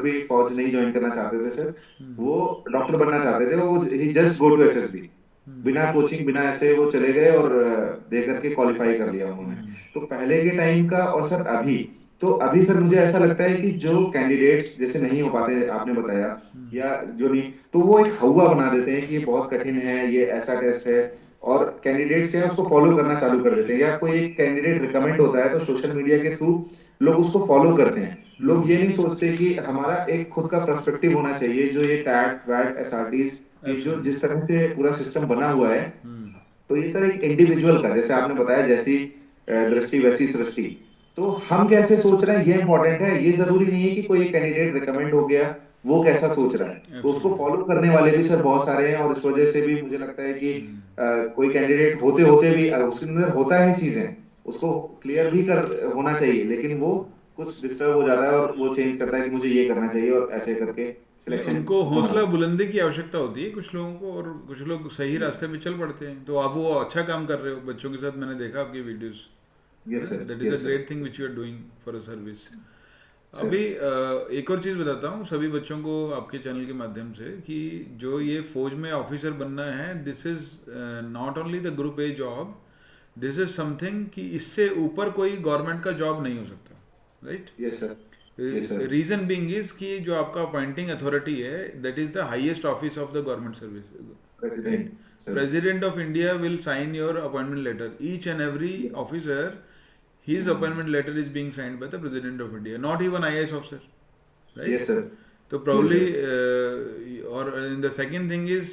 Speaker 2: भी फौज नहीं ज्वाइन करना चाहते थे सर, वो डॉक्टर बनना चाहते थे, वो ही जस्ट गो टू एसएसबी, बिना कोचिंग बिना ऐसे वो चले गए और दे करके क्वालिफाई कर लिया उन्होंने। तो पहले के टाइम का और सर अभी, तो अभी सर मुझे ऐसा लगता है कि जो कैंडिडेट्स जैसे नहीं हो पाते, आपने बताया, या जो नहीं, तो वो एक हवा बना देते हैं कि ये बहुत कठिन है, ये ऐसा टेस्ट है, और कैंडिडेट्स क्या है उसको फॉलो करना चालू कर देते हैं, या कोई एक कैंडिडेट रिकमेंड होता है तो सोशल मीडिया के थ्रू लोग उसको फॉलो करते हैं। लोग ये नहीं सोचते कि हमारा एक खुद का पर्सपेक्टिव होना चाहिए, जो ये टैट वैट एसआरटीज, ये जो जिस तरह से पूरा सिस्टम बना हुआ है, तो ये सर एक इंडिविजुअल का, जैसे आपने बताया, जैसी दृष्टि वैसी सृष्टि, तो हम कैसे सोच रहे हैं ये इंपॉर्टेंट है। ये जरूरी नहीं है कि कोई कैंडिडेट रिकमेंड हो गया वो कैसा सोच रहा है, तो उसको फॉलो करने वाले भी सर बहुत सारे हैं, और इस वजह से भी मुझे लगता है कि कोई कैंडिडेट होते होते भी उसके अंदर होता है चीजें, उसको क्लियर भी कर होना चाहिए, लेकिन वो कुछ डिस्टर्ब हो जाता है और वो चेंज करता है कि मुझे ये करना चाहिए, और ऐसे करके सिलेक्शन
Speaker 1: उनको हौसला बुलंदी की आवश्यकता होती है कुछ लोगों को, और कुछ लोग सही रास्ते पे चल पड़ते हैं। तो आप वो अच्छा काम कर रहे हो बच्चों के साथ, मैंने देखा आपकी videos.
Speaker 2: Yes sir,
Speaker 1: that is a great thing which you are doing for a service. अभी एक और चीज़ बताता हूँ सभी बच्चों को आपके चैनल के माध्यम से, कि जो ये फौज में ऑफिसर बनना है, this is not only the group A job, this is something कि इससे ऊपर कोई गवर्नमेंट का जॉब नहीं हो सकता, right?
Speaker 2: Yes sir,
Speaker 1: reason being is कि जो आपका अपॉइंटिंग अथॉरिटी है, that is the highest office of the government service,
Speaker 2: president,
Speaker 1: president of India will sign your appointment letter, each and every officer, his appointment letter is being signed by the president of India, not even IAS officer, right?
Speaker 2: Yes sir.
Speaker 1: So probably or the second thing is,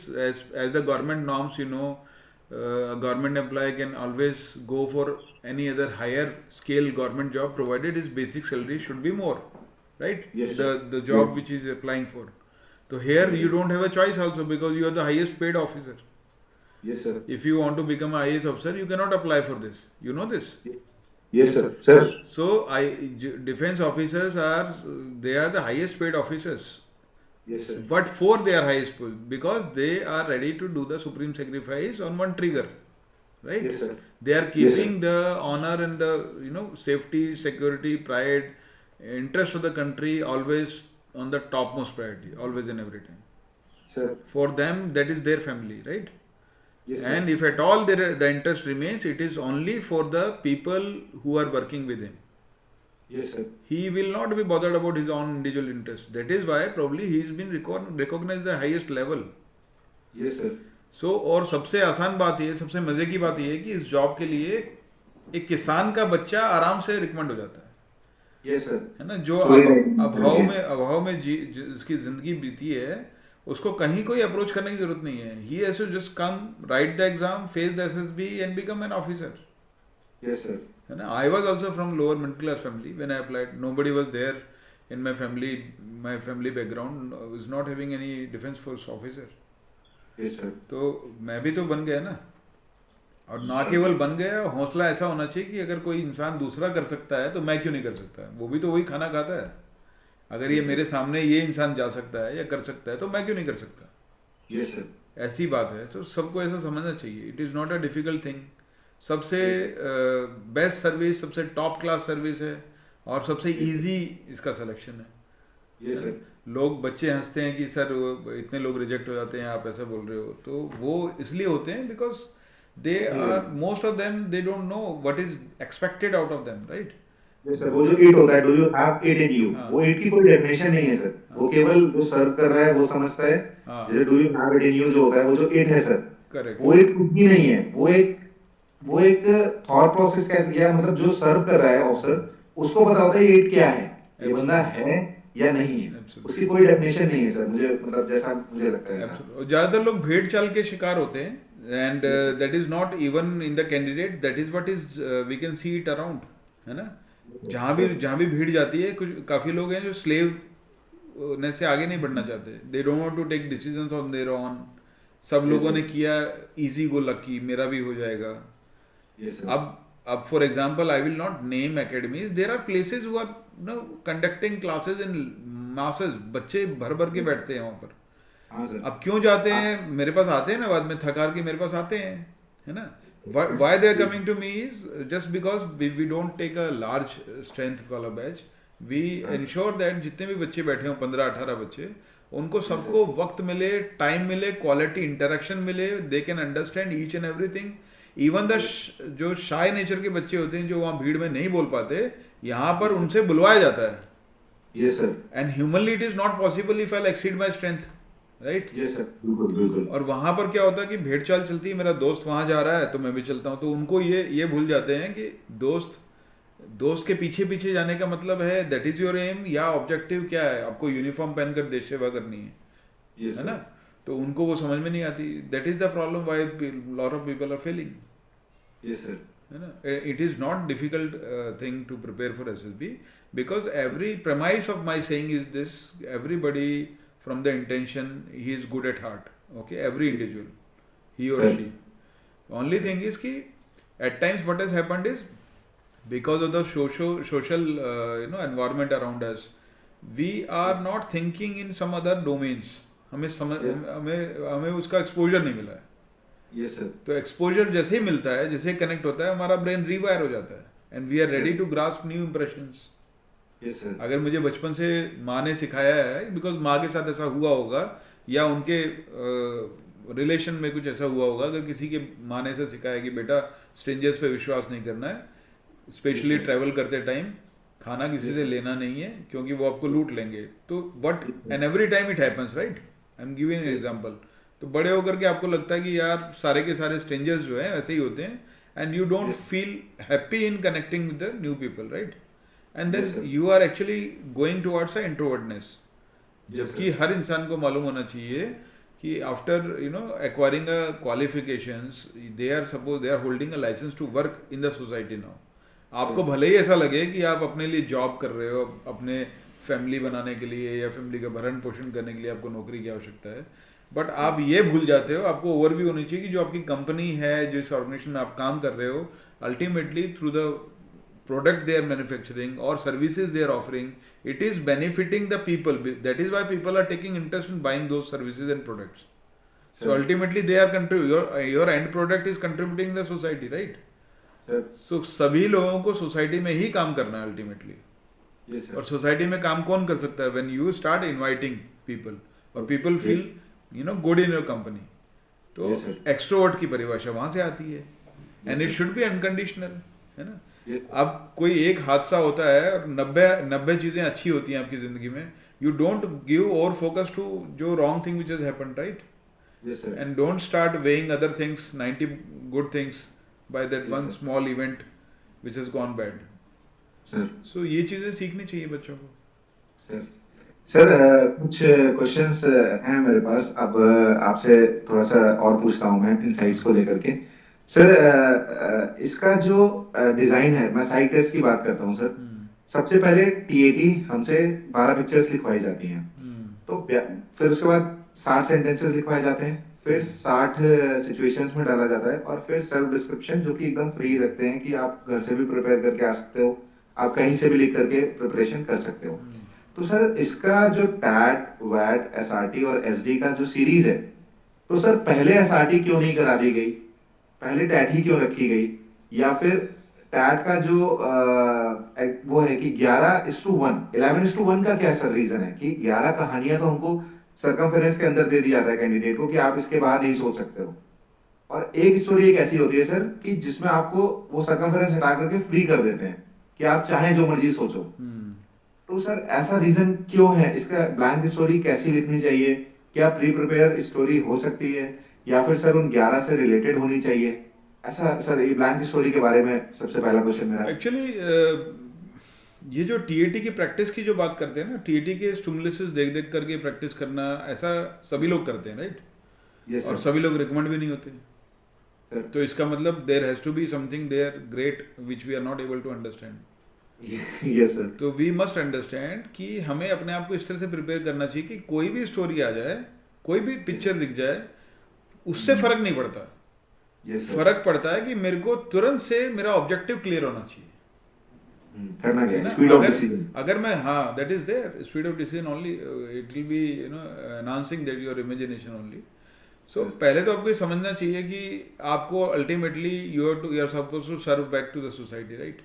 Speaker 1: as the government norms, a government employee can always go for any other higher scale government job, provided his basic salary should be more, right?
Speaker 2: Yes,
Speaker 1: The job which he is applying for. So here you don't have a choice also, because you are the highest paid officer.
Speaker 2: Yes sir.
Speaker 1: If you want to become an IAS officer, you cannot apply for this, you know this.
Speaker 2: Yes sir, sir.
Speaker 1: So defense officers they are the highest paid officers.
Speaker 2: Yes sir.
Speaker 1: What for they are highest paid? Because they are ready to do the supreme sacrifice on one trigger, right?
Speaker 2: Yes sir.
Speaker 1: They are keeping the honor and the safety, security, pride, interest of the country always on the topmost priority, always and every time.
Speaker 2: Sir.
Speaker 1: For them, that is their family, right?
Speaker 2: Yes sir.
Speaker 1: And if at all the interest remains, it is only for the people who are working with him.
Speaker 2: Yes sir.
Speaker 1: He will not be bothered about his own individual interest. That is why probably he has been recognized the highest level.
Speaker 2: Yes sir.
Speaker 1: So और सबसे आसान बात ये, सबसे मजे की बात ये है कि इस जॉब के लिए एक किसान का बच्चा आराम से रिकमेंड हो जाता है।
Speaker 2: Yes sir.
Speaker 1: है ना, जो अभाव में जिसकी जिंदगी बीती है, उसको कहीं कोई अप्रोच करने की जरूरत नहीं है। He has to just come, right the exam, face the SSB and become an officer.
Speaker 2: Yes sir.
Speaker 1: है ना, I was also from lower middle class family when I applied, nobody was there in my family background is not having any defence force officer.
Speaker 2: Yes sir.
Speaker 1: तो मैं भी तो बन गया ना, और ना केवल बन गया, हौसला ऐसा होना चाहिए कि अगर कोई इंसान दूसरा कर सकता है तो मैं क्यों नहीं कर सकता। वो भी तो वही खाना खाता है, अगर ये मेरे सामने ये इंसान जा सकता है या कर सकता है तो मैं क्यों नहीं कर सकता।
Speaker 2: Yes sir.
Speaker 1: ऐसी बात है, तो सबको ऐसा समझना चाहिए। It is not a difficult thing. सबसे बेस्ट सर्विस, सबसे टॉप क्लास सर्विस है, और सबसे इजी इसका सिलेक्शन है।
Speaker 2: Yes sir.
Speaker 1: लोग बच्चे हंसते हैं कि सर इतने लोग रिजेक्ट हो जाते हैं, आप ऐसा बोल रहे हो, तो वो इसलिए होते हैं because they are, most of them they don't know what is expected out of them, right?
Speaker 2: Yes sir. वो जो इट होता है, do you have it in you, वो इट की कोई डेफिनेशन नहीं है सर। वो केवल जो सर्व कर रहा है वो समझता है। जैसे do you have it in you जो होता है, वो जो इट है सर,
Speaker 1: करेक्ट,
Speaker 2: वो इट कुछ भी नहीं है। वो एक थॉट प्रोसेस कैसे किया, मतलब जो सर्व कर रहा है ऑफिसर, उसको पता होता है ये इट क्या है, ये बंदा है या नहीं है। उसकी कोई डेफिनेशन नहीं है सर, मुझे मतलब जैसा मुझे लगता है।
Speaker 1: और ज्यादातर लोग भेड़ चाल के शिकार होते हैं, and that is not even in the candidate, that is what is we can see it around, है ना। जहाँ भी भीड़ जाती है, कुछ काफी लोग हैं जो स्लेव ने से आगे नहीं बढ़ना चाहते, they don't want to take decisions on their own. सब लोगों ने किया इजी गो लकी, मेरा भी हो जाएगा। अब for example, I will not name academies, there are places who are conducting classes in masses, बच्चे भर भर के बैठते हैं वहाँ पर। अब क्यों जाते हैं, मेरे पास आते हैं ना बाद में थक हार के मेरे पास आते हैं, है ना, Why they are coming to me is just because we don't take a large strength वाला बैच. We ensure that जितने भी बच्चे बैठे हों 15-18 बच्चे, उनको सबको वक्त मिले, टाइम मिले, क्वालिटी इंटरेक्शन मिले, they can understand each and everything. Even the जो शाय नेचर के बच्चे होते हैं जो वहाँ भीड़ में नहीं बोल पाते, यहाँ पर उनसे बुलवाया जाता है.
Speaker 2: Yes sir.
Speaker 1: And humanly it is not possible if I exceed my strength, right.
Speaker 2: Yes sir, बिल्कुल बिल्कुल.
Speaker 1: और वहां पर क्या होता है कि भेड़ चाल चलती है, मेरा दोस्त वहां जा रहा है तो मैं भी चलता हूँ. तो उनको ये भूल जाते हैं कि दोस्त के पीछे पीछे जाने का मतलब है दैट इज योर एम, या ऑब्जेक्टिव क्या है, आपको यूनिफॉर्म पहनकर देश सेवा करनी है.
Speaker 2: Yes,
Speaker 1: है ना. तो उनको वो समझ में नहीं आती. That is the problem why lot of people are failing.
Speaker 2: Yes sir.
Speaker 1: है ना. It is not difficult thing to prepare for SSB because every premise of my saying is this, everybody from the intention he is good at heart. Okay, every individual, he or she. Only thing is ki at times what has happened is because of the social environment around us, we are not thinking in some other domains. हमें उसका exposure नहीं मिला है.
Speaker 2: Yes sir.
Speaker 1: तो exposure जैसे ही मिलता है, जैसे कनेक्ट होता है, हमारा ब्रेन रिवायर हो जाता है and we are ready to grasp new impressions.
Speaker 2: Yes, sir.
Speaker 1: अगर मुझे बचपन से माँ ने सिखाया है, बिकॉज माँ के साथ ऐसा हुआ होगा या उनके रिलेशन में कुछ ऐसा हुआ होगा, अगर किसी के माँ ने ऐसा सिखाया कि बेटा स्ट्रेंजर्स पे विश्वास नहीं करना है, स्पेशली ट्रैवल करते टाइम खाना किसी से लेना नहीं है क्योंकि वो आपको लूट लेंगे. तो what and every time it happens, right. I am giving an example. तो बड़े होकर के आपको लगता है कि यार सारे के सारे स्ट्रेंजर्स जो हैं ऐसे ही होते हैं and you don't feel happy in connecting with the new people, right. And then you are actually going towards a introvertness. जबकि हर इंसान को मालूम होना चाहिए कि after acquiring a qualifications they are holding a licence to work in the society now. आपको भले ही ऐसा लगे कि आप अपने लिए जॉब कर रहे हो, अपने फैमिली बनाने के लिए या फैमिली का भरण पोषण करने के लिए आपको नौकरी की आवश्यकता है, बट आप ये भूल जाते हो, आपको ओवरव्यू होनी चाहिए कि जो आपकी कंपनी है, जिस ऑर्गेनाइजेशन में आप काम कर रहे हो, ultimately through the product they are manufacturing or services they are offering, it is benefiting the people. That is why people are taking interest in buying those services and products. So ultimately they are your end product is contributing the society, right?
Speaker 2: Sir.
Speaker 1: So सभी लोगों को society में ही काम करना है ultimately.
Speaker 2: Yes, sir.
Speaker 1: और society में काम कौन कर सकता है? When you start inviting people और people feel good in your company. तो एक्सट्रोवर्ट की परिभाषा वहां से आती है and it should be unconditional, है ना. अब कोई एक हादसा होता है और 90 चीजें अच्छी होती हैं आपकी जिंदगी में, यू डोंट गिव और फोकस टू जो wrong thing which has happened, right. And don't start weighing other things, 90 good things by that one small event which has gone bad. So ये चीजें सीखनी चाहिए बच्चों को.
Speaker 2: सर कुछ क्वेश्चंस हैं मेरे पास, अब आपसे थोड़ा सा और पूछता हूँ मैं इनसाइट्स को लेकर के. सर इसका जो डिजाइन है, मैं साइड टेस्ट की बात करता हूँ सर. सबसे पहले टीएटी हमसे 12 पिक्चर्स लिखवाई जाती हैं, तो फिर उसके बाद 60 सेंटेंसेस लिखवाए जाते हैं, फिर 60 सिचुएशंस में डाला जाता है, और फिर सेल्फ डिस्क्रिप्शन जो कि एकदम फ्री रखते हैं कि आप घर से भी प्रिपेयर करके आ सकते हो, आप कहीं से भी लिख करके प्रिपरेशन कर सकते हो. तो सर इसका जो टैट, वैट, एसआरटी और एसडी का जो सीरीज है, तो सर पहले एसआरटी क्यों नहीं करा दी गई, पहले टैट ही क्यों रखी गई, या फिर टैट का जो वो है कि 11:1, 11:1 का क्या सर रीजन है कि 11 कहानियां तो हमको सर्कमफेरेंस के अंदर दे दिया जाता है कैंडिडेट को कि आप इसके बाहर नहीं सोच सकते हो, और एक स्टोरी एक ऐसी होती है सर कि जिसमें आपको वो सर्कमफेरेंस हटा करके फ्री कर देते हैं कि आप चाहें जो मर्जी सोचो. तो सर ऐसा रीजन क्यों है, इसका ब्लैंक स्टोरी कैसी लिखनी चाहिए, क्या प्री प्रिपेयर स्टोरी हो सकती है, या फिर सर उन 11 से रिलेटेड होनी चाहिए, ऐसा सर ये ब्लैंक स्टोरी के बारे में सबसे पहला क्वेश्चन मेरा.
Speaker 1: एक्चुअली ये जो टीएटी की प्रैक्टिस की जो बात करते हैं ना, टीएटी के स्टिमुलसेस देख देख करके प्रैक्टिस करना, ऐसा सभी लोग करते हैं, राइट.
Speaker 2: yes,
Speaker 1: और सभी लोग रिकमेंड भी नहीं होते sir. तो इसका मतलब there has to be something there great which we are not able to understand.
Speaker 2: Yes sir.
Speaker 1: तो वी मस्ट अंडरस्टैंड कि हमें अपने आप को इस तरह से प्रिपेयर करना चाहिए कि कोई भी स्टोरी आ जाए, कोई भी पिक्चर दिख जाए, उससे फर्क नहीं पड़ता. फर्क पड़ता है कि मेरे को तुरंत से मेरा ऑब्जेक्टिव क्लियर होना चाहिए.
Speaker 2: करना क्या, स्पीड ऑफ डिसीजन.
Speaker 1: अगर मैं, हाँ, that is there, speed of decision only, it will be enhancing that your imagination only. So पहले तो आपको ये समझना चाहिए कि आपको ultimately you are suppose to serve back to the society, right?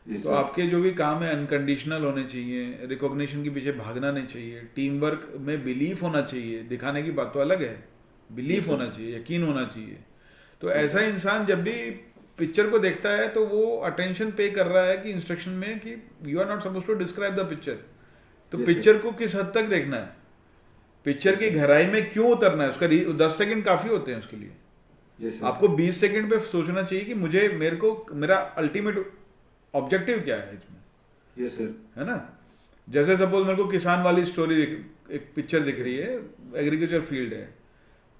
Speaker 1: तो आपके जो भी काम है अनकंडीशनल होने चाहिए, रिकॉग्निशन के पीछे भागना नहीं चाहिए, टीम वर्क में बिलीफ होना चाहिए, दिखाने की बात तो अलग है, बिलीफ होना चाहिए, यकीन होना चाहिए। तो ऐसा इंसान जब भी पिक्चर को देखता है तो वो अटेंशन पे कर रहा है कि इंस्ट्रक्शन में कि you are not suppose to describe the picture. तो पिक्चर को किस हद तक देखना है, पिक्चर की गहराई में क्यों उतरना है, उसका 10 सेकंड काफी होते हैं उसके लिए। आपको 20 सेकंड पे सोचना चाहिए कि मेरा अल्टीमेट ऑब्जेक्टिव क्या है इसमें।
Speaker 2: Yes sir.
Speaker 1: है ना? जैसे सपोज मेरे को किसान वाली स्टोरी एक पिक्चर दिख रही है, एग्रीकल्चर फील्ड है,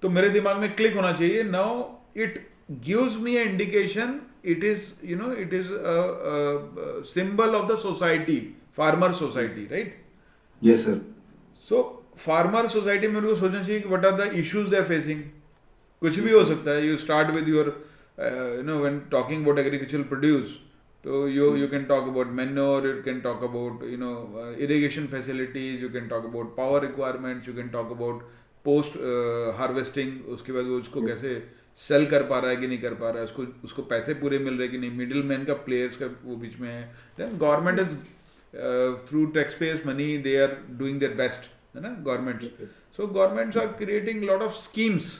Speaker 1: तो मेरे दिमाग में क्लिक होना चाहिए, now it gives me a indication, it is symbol of the society, farmer society, right?
Speaker 2: Yes sir.
Speaker 1: So farmer society में मेरे को सोचना चाहिए कि what are the issues they are facing. कुछ भी हो सकता है, you start with your when talking about agricultural produce, तो you can talk about manure, you can talk about irrigation facilities, you can talk about power requirements, you can talk about post harvesting, उसके बाद वो उसको कैसे cell कर पा रहा है कि नहीं कर पा रहा है, उसको पैसे पूरे मिल रहे कि नहीं, मिडिल मैन का प्लेयर्स का वो बीच में है। Then government is through tax payers money they are doing their best, है ना, government. So governments are creating lot of schemes.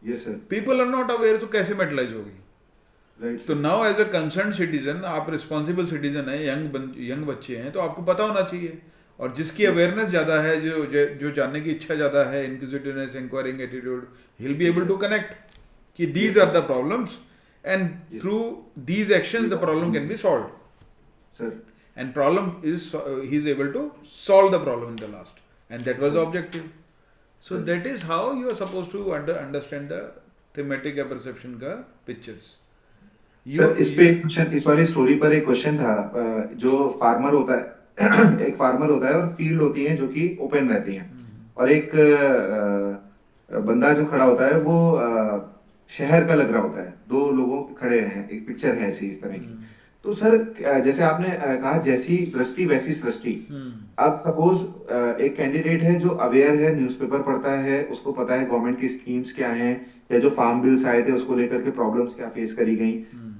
Speaker 2: Yes sir.
Speaker 1: People are not aware, तो कैसे मेटलाइज होगी?
Speaker 2: राइट।
Speaker 1: तो now as a concern citizen, आप responsible citizen है, young बच्चे हैं, तो आपको पता होना चाहिए। और जिसकी अवेयरनेस ज़्यादा है, जो जानने की इच्छा ज़्यादा है, inquisitiveness, inquiring attitude, he will be able to connect कि these are the problems and through these actions the problem can be solved.
Speaker 2: Sir.
Speaker 1: And problem is he is able to solve the problem in the last, and that was the objective. So that is how you are suppose to understand the thematic perception का pictures.
Speaker 2: Sir इस वाली story पर एक question था। जो farmer होता है एक फार्मर होता है और फील्ड होती है जो कि ओपन रहती हैं, और एक बंदा जो खड़ा होता है वो शहर का लग रहा होता है, दो लोगों खड़े हैं, एक पिक्चर है ऐसी इस तरह की। तो सर जैसे आपने कहा जैसी दृष्टि वैसी सृष्टि। अब सपोज एक कैंडिडेट है जो अवेयर है, न्यूज़पेपर पढ़ता है, उसको पता है गवर्नमेंट की स्कीम्स क्या हैं, या जो फार्म बिल्स आए थे उसको लेकर के प्रॉब्लम्स क्या फेस करी गई,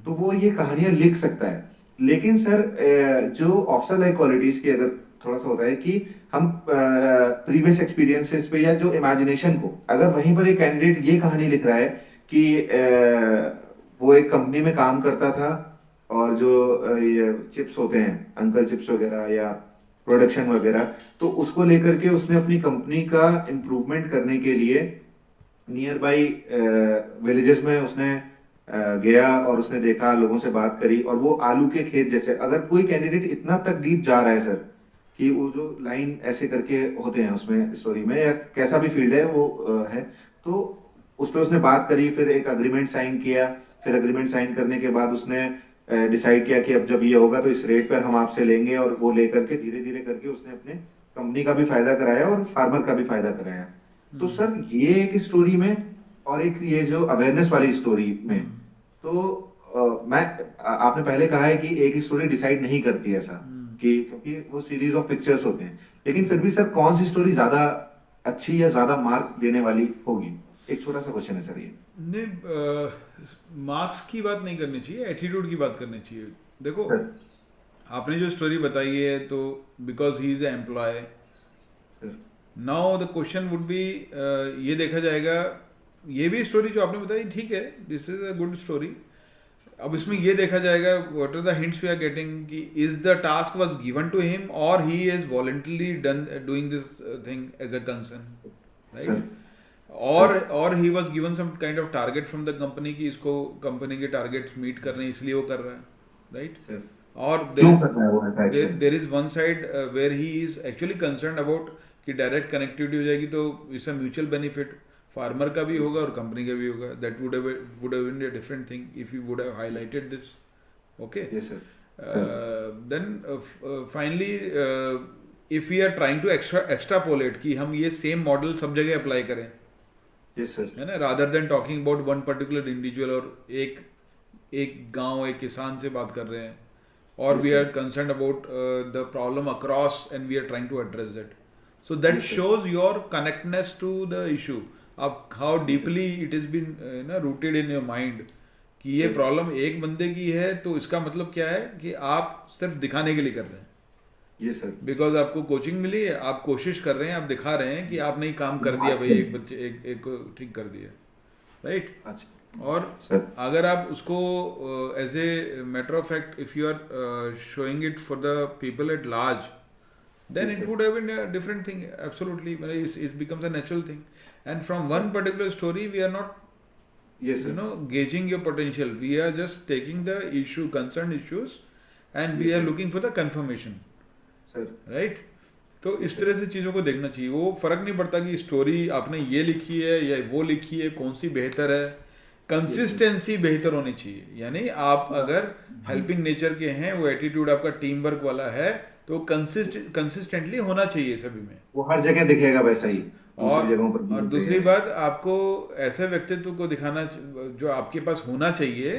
Speaker 2: तो वो ये कहानियां लिख सकता है। लेकिन सर जो ऑफिसर लाइक क्वालिटीज की अगर थोड़ा सा होता है कि हम प्रीवियस एक्सपीरियंसेस पे या जो इमेजिनेशन को, अगर वहीं पर एक कैंडिडेट ये कहानी लिख रहा है कि वो एक कंपनी में काम करता था और जो ये चिप्स होते हैं, अंकल चिप्स वगैरह या प्रोडक्शन वगैरह, तो उसको लेकर के उसने अपनी कंपनी का इम्प्रूवमेंट करने के लिए नियर बाई विलेजेस में उसने गया और उसने देखा, लोगों से बात करी, और वो आलू के खेत जैसे, अगर कोई कैंडिडेट इतना तक डीप जा रहा है सर कि वो जो लाइन ऐसे करके होते हैं उसमें स्टोरी में, या कैसा भी फील्ड है वो है, तो उस पर उसने बात करी, फिर एक अग्रीमेंट साइन किया, फिर अग्रीमेंट साइन करने के बाद उसने डिसाइड किया कि अब जब ये होगा तो इस रेट पर हम आपसे लेंगे, और वो लेकर के धीरे धीरे करके उसने अपने कंपनी का भी फायदा कराया और फार्मर का भी फायदा कराया। तो सर ये एक स्टोरी में, और एक ये जो अवेयरनेस वाली स्टोरी में, तो आपने पहले कहा है कि एक स्टोरी डिसाइड नहीं करती ऐसा, कि क्योंकि वो सीरीज ऑफ पिक्चर्स होते हैं, लेकिन फिर भी सर कौन सी स्टोरी ज्यादा अच्छी या ज्यादा मार्क देने वाली होगी? एक छोटा सा क्वेश्चन है सर ये।
Speaker 1: नहीं, मार्क्स की बात नहीं करनी चाहिए, एटीट्यूड की बात करनी चाहिए। देखो आपने जो स्टोरी बताई है, तो because he is a employ, now the question would be, ये देखा जाएगा, ये भी स्टोरी जो आपने बताई ठीक है, this is a good story. अब इसमें ये देखा जाएगा what are the hints we are getting, कि is the task was given to him और he is voluntarily done doing this thing as a concern, right? और he was given some kind of target from the company कि इसको company के targets meet करने, इसलिए वो कर रहा है, राइट? और there is one side where he is actually concerned about कि डायरेक्ट कनेक्टिविटी हो जाएगी तो it's a mutual benefit, farmer का भी होगा और कंपनी का भी होगा। That would have been a different thing if you would have highlighted this, okay?
Speaker 2: Yes sir.
Speaker 1: Then finally if we are trying to extrapolate कि हम ये सेम मॉडल सब जगह अप्लाई करें,
Speaker 2: यस सर,
Speaker 1: है ना, rather than talking about one particular individual, और एक गांव, एक किसान से बात कर रहे हैं, और we are concerned about the problem across and we are trying to address that, so that shows your connectedness to the issue, आप how deeply it is been ना रूटेड इन योर माइंड कि ये problem एक बंदे की है, तो इसका मतलब क्या है कि आप सिर्फ दिखाने के लिए कर रहे हैं।
Speaker 2: ये सर
Speaker 1: बिकॉज आपको कोचिंग मिली है, आप कोशिश कर रहे हैं, आप दिखा रहे हैं कि आपने ही काम कर दिया भाई, एक बच्चे एक को ठीक कर दिया, राइट।
Speaker 2: अच्छा
Speaker 1: और
Speaker 2: सर
Speaker 1: अगर आप उसको as a matter of fact if you are showing it for the people at large, then
Speaker 2: Yes,
Speaker 1: it
Speaker 2: sir.
Speaker 1: would have been a different thing. Absolutely, it becomes a natural thing. And from one particular story, we are not,
Speaker 2: ये sir
Speaker 1: gauging your potential. We are just taking the concerned issues, and we
Speaker 2: Yes,
Speaker 1: are
Speaker 2: sir.
Speaker 1: looking for the confirmation,
Speaker 2: sir
Speaker 1: right? तो
Speaker 2: Yes,
Speaker 1: इस
Speaker 2: sir.
Speaker 1: तरह से चीज़ों को देखना चाहिए। वो फर्क नहीं पड़ता कि स्टोरी आपने ये लिखी है या वो लिखी है, कौन सी बेहतर है। कंसिस्टेंसी बेहतर होनी चाहिए। यानी आप अगर हेल्पिंग नेचर के हैं, वो एटीट्यूड आपका टीम वर्क वाला है, तो कंसिस्टेंटली होना चाहिए सभी में।
Speaker 2: वो हर जगह दिखेगा वैसा ही, दूसरी जगहों पर भी
Speaker 1: और
Speaker 2: दिखेगा।
Speaker 1: दूसरी बात, आपको ऐसे व्यक्तित्व को दिखाना जो आपके पास होना चाहिए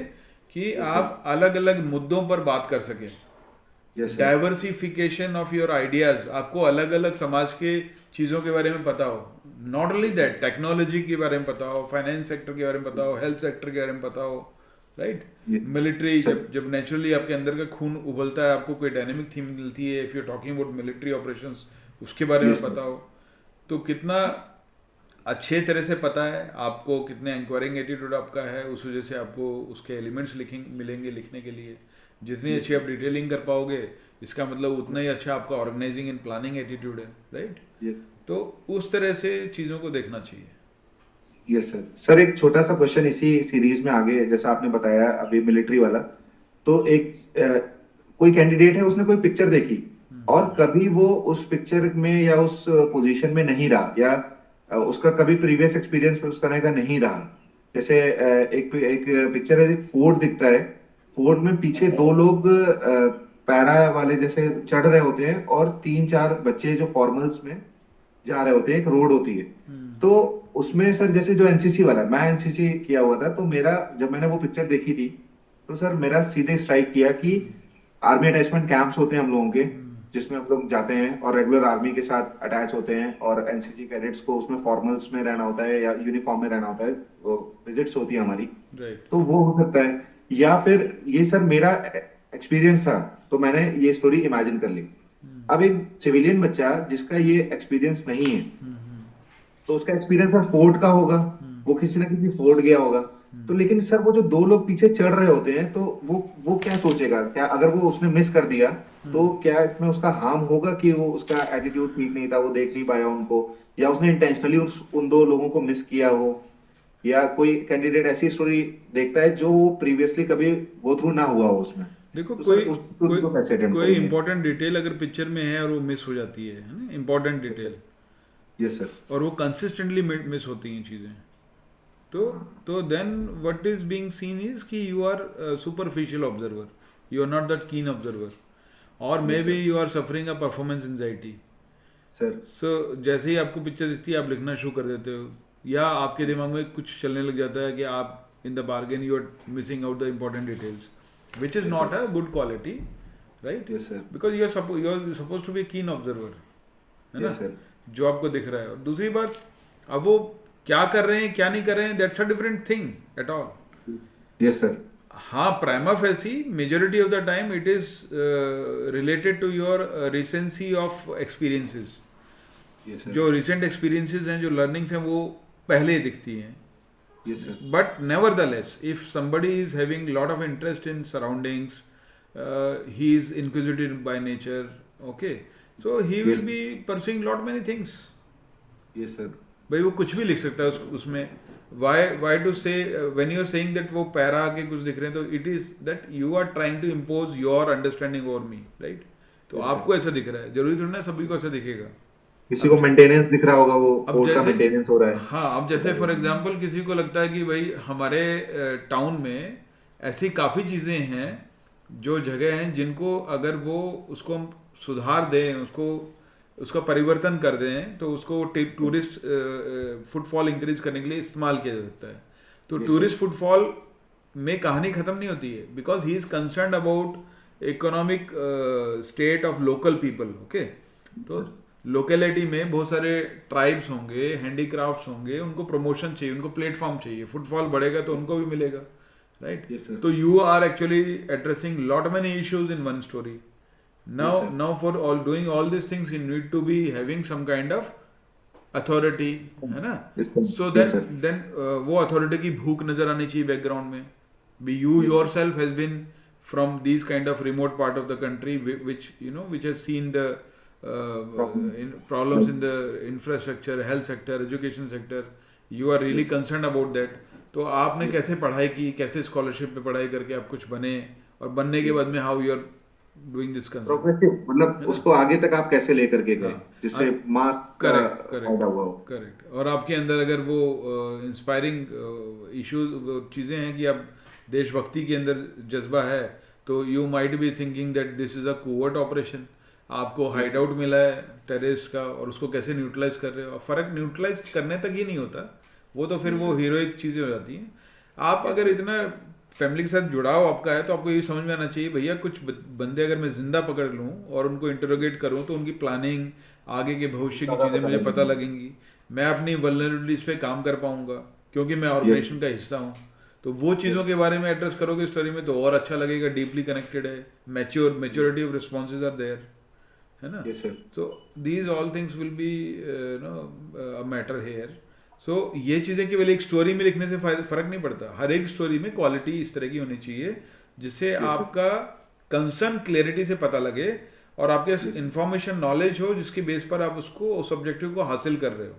Speaker 1: कि
Speaker 2: Yes,
Speaker 1: आप अलग अलग मुद्दों पर बात कर सकें।
Speaker 2: Yes, sir.
Speaker 1: Diversification of your ideas, आपको अलग अलग समाज के चीज़ों के बारे में पता हो। नॉट ओनली दैट, टेक्नोलॉजी के बारे में पता हो, फाइनेंस सेक्टर के बारे में पता हो, हेल्थ सेक्टर के बारे में पता हो, राइट।
Speaker 2: Ye-
Speaker 1: military,
Speaker 2: Sir.
Speaker 1: जब नेचुरली आपके अंदर का खून उबलता है, आपको कोई डायनेमिक थीम मिलती है, if you talking about military operations, उसके बारे में
Speaker 2: Yes, sir.
Speaker 1: पता हो, तो कितना अच्छे तरह से पता है आपको, कितने इंक्वायरिंग एटीट्यूड आपका है, उस वजह से आपको उसके एलिमेंट्स मिलेंगे लिखने के लिए। जितनी अच्छी आप डिटेलिंग कर पाओगे, इसका मतलब उतना ही अच्छा आपका ऑर्गेनाइजिंग एंड प्लानिंग एटीट्यूड है, राइट।
Speaker 2: Ye-
Speaker 1: तो उस तरह से चीज़ों को देखना चाहिए।
Speaker 2: Yes sir. सर एक छोटा सा क्वेश्चन इसी सीरीज में आगे, जैसा आपने बताया अभी मिलिट्री वाला, तो एक कोई कैंडिडेट है, उसने कोई पिक्चर देखी और कभी वो उस पिक्चर में या उस पोजीशन में नहीं रहा, या उसका कभी प्रीवियस एक्सपीरियंस उस तरह का नहीं रहा। जैसे एक एक पिक्चर है, एक फोर्ड दिखता है, फोर्ड में पीछे दो लोग पैरा वाले जैसे चढ़ रहे होते हैं और 3-4 बच्चे जो फॉर्मल्स में जा रहे होते हैं, एक रोड होती है। तो उसमें सर जैसे जो एनसीसी वाला, मैं एनसीसी किया हुआ था, तो मेरा जब मैंने वो पिक्चर देखी थी, तो सर मेरा सीधे स्ट्राइक किया कि आर्मी अटैचमेंट कैंप्स होते हैं हम लोगों के, जिसमें हम लोग जाते हैं और रेगुलर आर्मी के साथ अटैच होते हैं, और एनसीसी कैडेट्स को उसमें फॉर्मल्स में रहना होता है या यूनिफॉर्म में रहना होता है, विजिट्स होती है हमारी,
Speaker 1: राइट।
Speaker 2: तो वो हो सकता है। या फिर ये सर मेरा एक्सपीरियंस था, तो मैंने ये स्टोरी इमेजिन कर ली। अब एक सिविलियन बच्चा जिसका ये एक्सपीरियंस नहीं है, तो उसका एक्सपीरियंस है फोर्ट का होगा, वो किसी ना किसी फोर्ट गया होगा, तो लेकिन सर वो जो दो लोग पीछे चढ़ रहे होते हैं, तो वो क्या सोचेगा, क्या अगर वो उसने मिस कर दिया, तो क्या इसमें उसका हार्म होगा कि वो उसका एटीट्यूड ठीक नहीं था, वो देख नहीं पाया उनको, या उसने इंटेंशनली उन दो लोगों को मिस किया हो, या कोई कैंडिडेट ऐसी स्टोरी देखता है जो वो प्रीवियसली कभी गो थ्रू ना हुआ हो उसमें।
Speaker 1: देखो,
Speaker 2: तो
Speaker 1: कोई
Speaker 2: सर, उस स्टोरी को कैसे attempt
Speaker 1: कोई
Speaker 2: करेंगे?
Speaker 1: इंपॉर्टेंट डिटेल अगर पिक्चर में है और वो मिस हो जाती है ना, इंपॉर्टेंट डिटेल,
Speaker 2: यस सर।
Speaker 1: और वो कंसिस्टेंटली मिस होती हैं चीज़ें, तो then what is being seen is कि you are superficial observer, you are not that keen observer, और maybe you are suffering a performance anxiety.
Speaker 2: Sir
Speaker 1: so जैसे ही आपको पिक्चर दिखती है, आप लिखना शुरू कर देते हो, या आपके दिमाग में कुछ चलने लग जाता है कि आप in the bargain you are missing out the important details, which is not a good quality, right.
Speaker 2: Yes sir.
Speaker 1: Because you are suppose to be keen observer, है ना,
Speaker 2: यस सर।
Speaker 1: जो आपको दिख रहा है। और दूसरी बात, अब वो क्या कर रहे हैं क्या नहीं कर रहे हैं, that's a different thing at all.
Speaker 2: Yes sir.
Speaker 1: हाँ, prima facie majority of the time it is related to your recency of experiences.
Speaker 2: Yes sir.
Speaker 1: जो रिसेंट एक्सपीरियंसेस हैं, जो लर्निंग्स हैं, वो पहले दिखती हैं।
Speaker 2: Yes sir.
Speaker 1: But nevertheless, if somebody is having lot of interest in surroundings, he is inquisitive by nature, okay, so he will
Speaker 2: Yes.
Speaker 1: be pursuing lot many things.
Speaker 2: Yes sir.
Speaker 1: भाई वो कुछ भी लिख सकता है उसमें। Why to say when you are saying that वो para के कुछ दिख रहे हैं, तो it is that you are trying to impose your understanding over me, right? तो
Speaker 2: Yes, sir.
Speaker 1: आपको ऐसा दिख रहा है, जरूरी थोड़ी ना सभी को ऐसा दिखेगा।
Speaker 2: किसी को मेंटेनेंस दिख रहा होगा, वो
Speaker 1: अब
Speaker 2: फोर्ट का
Speaker 1: जैसे
Speaker 2: मेंटेनेंस हो रहा है।
Speaker 1: हाँ, अब जैसे फॉर एग्जांपल किसी को लगता है कि भाई हमारे टाउन में ऐसी काफ़ी चीज़ें हैं, जो जगह हैं जिनको अगर वो उसको हम सुधार दें, उसका परिवर्तन कर दें, तो उसको टूरिस्ट फुटफॉल इंक्रीज करने के लिए इस्तेमाल किया जा सकता है। तो
Speaker 2: Yes,
Speaker 1: टूरिस्ट फुटफॉल में कहानी ख़त्म नहीं होती है, because he is concerned about economic state of local people, okay. तो लोकेलिटी में बहुत सारे ट्राइब्स होंगे, हैंडीक्राफ्ट्स होंगे, उनको प्रमोशन चाहिए, उनको प्लेटफॉर्म चाहिए, फुटफॉल बढ़ेगा तो उनको भी मिलेगा, राइट?
Speaker 2: Yes, sir.
Speaker 1: तो you are actually addressing lot many issues in one story.
Speaker 2: Yes, sir.
Speaker 1: Now for all doing all these things, you need to be having some kind of authority, है ना?
Speaker 2: Yes, sir.
Speaker 1: So
Speaker 2: Yes, sir.
Speaker 1: then वो authority की भूख नजर आनी चाहिए background में. Be you
Speaker 2: Yes, sir.
Speaker 1: yourself has been from these kind of remote part of the country which which has seen the problems in the infrastructure, health sector, education sector. You are really
Speaker 2: Yes.
Speaker 1: concerned about that. तो आपने
Speaker 2: Yes.
Speaker 1: कैसे पढ़ाई की, कैसे scholarship पे पढ़ाई करके आप कुछ बने, और बनने के
Speaker 2: Yes.
Speaker 1: बाद में how you are doing this concern.
Speaker 2: Progressive मतलब उसको आगे तक आप कैसे लेकर के गए
Speaker 1: हाँ.
Speaker 2: जिससे मास
Speaker 1: करेक्ट
Speaker 2: फायदा हुआ हो.
Speaker 1: करेक्ट. और आपके अंदर अगर वो इंस्पायरिंग इश्यूज चीज़ें हैं कि आप देशभक्ति के अंदर जज्बा है, तो you might be thinking that this is a covert operation. आपको हाइड आउट मिला है टेररिस्ट का, और उसको कैसे न्यूट्रलाइज कर रहे हो. फ़र्क न्यूट्रलाइज करने तक ही नहीं होता, वो तो फिर वो हीरोइक चीज़ें हो जाती हैं. आप अगर इतना फैमिली के साथ जुड़ाव आपका है, तो आपको ये समझ में आना चाहिए भैया कुछ बंदे अगर मैं जिंदा पकड़ लूँ और उनको इंटरोगेट करूँ तो उनकी प्लानिंग, आगे के भविष्य की चीज़ें मुझे पता लगेंगी. मैं अपनी वल्नरेबिलिटीज पे काम कर पाऊंगा क्योंकि मैं ऑर्गेनाइजेशन का हिस्सा हूँ. तो वो चीज़ों के बारे में एड्रेस करोगे स्टोरी में तो और अच्छा लगेगा. डीपली कनेक्टेड है, maturity of responses are there, है ना?
Speaker 2: Yes, sir.
Speaker 1: So these all things will be a matter here. So ये चीज़ें केवल एक स्टोरी में लिखने से फर्क नहीं पड़ता. हर एक स्टोरी में क्वालिटी इस तरह की होनी चाहिए जिससे आपका कंसर्न क्लैरिटी से पता लगे और आपके इंफॉर्मेशन नॉलेज हो जिसके बेस पर आप उसको उस ऑब्जेक्टिव को हासिल कर रहे हो.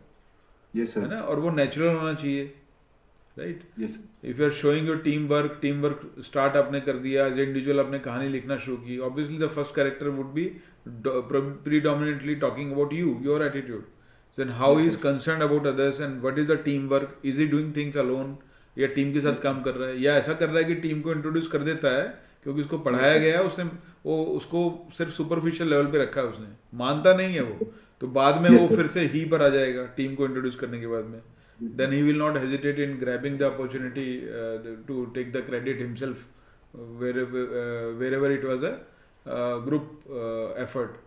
Speaker 2: Yes, sir.
Speaker 1: है ना? और वो नेचुरल होना चाहिए, right?
Speaker 2: Yes.
Speaker 1: If you are showing your team work start आपने कर दिया, एज इंडिविजुअल आपने कहानी लिखना शुरू की, obviously the first character would be predominantly talking about you, your attitude. Then how he is concerned about others and what is the teamwork? Is he doing things alone? या team के साथ काम कर रहा है, या ऐसा कर रहा है कि टीम को इंट्रोड्यूस कर देता है क्योंकि उसको पढ़ाया गया है, उसने वो उसको सिर्फ सुपरफिशियल लेवल पे रखा है, उसने मानता नहीं है वो, तो बाद में वो फिर से ही पर आ जाएगा टीम को इंट्रोड्यूस करने के बाद में. Then he will not hesitate in grabbing the opportunity to take the credit himself wherever it was a group effort.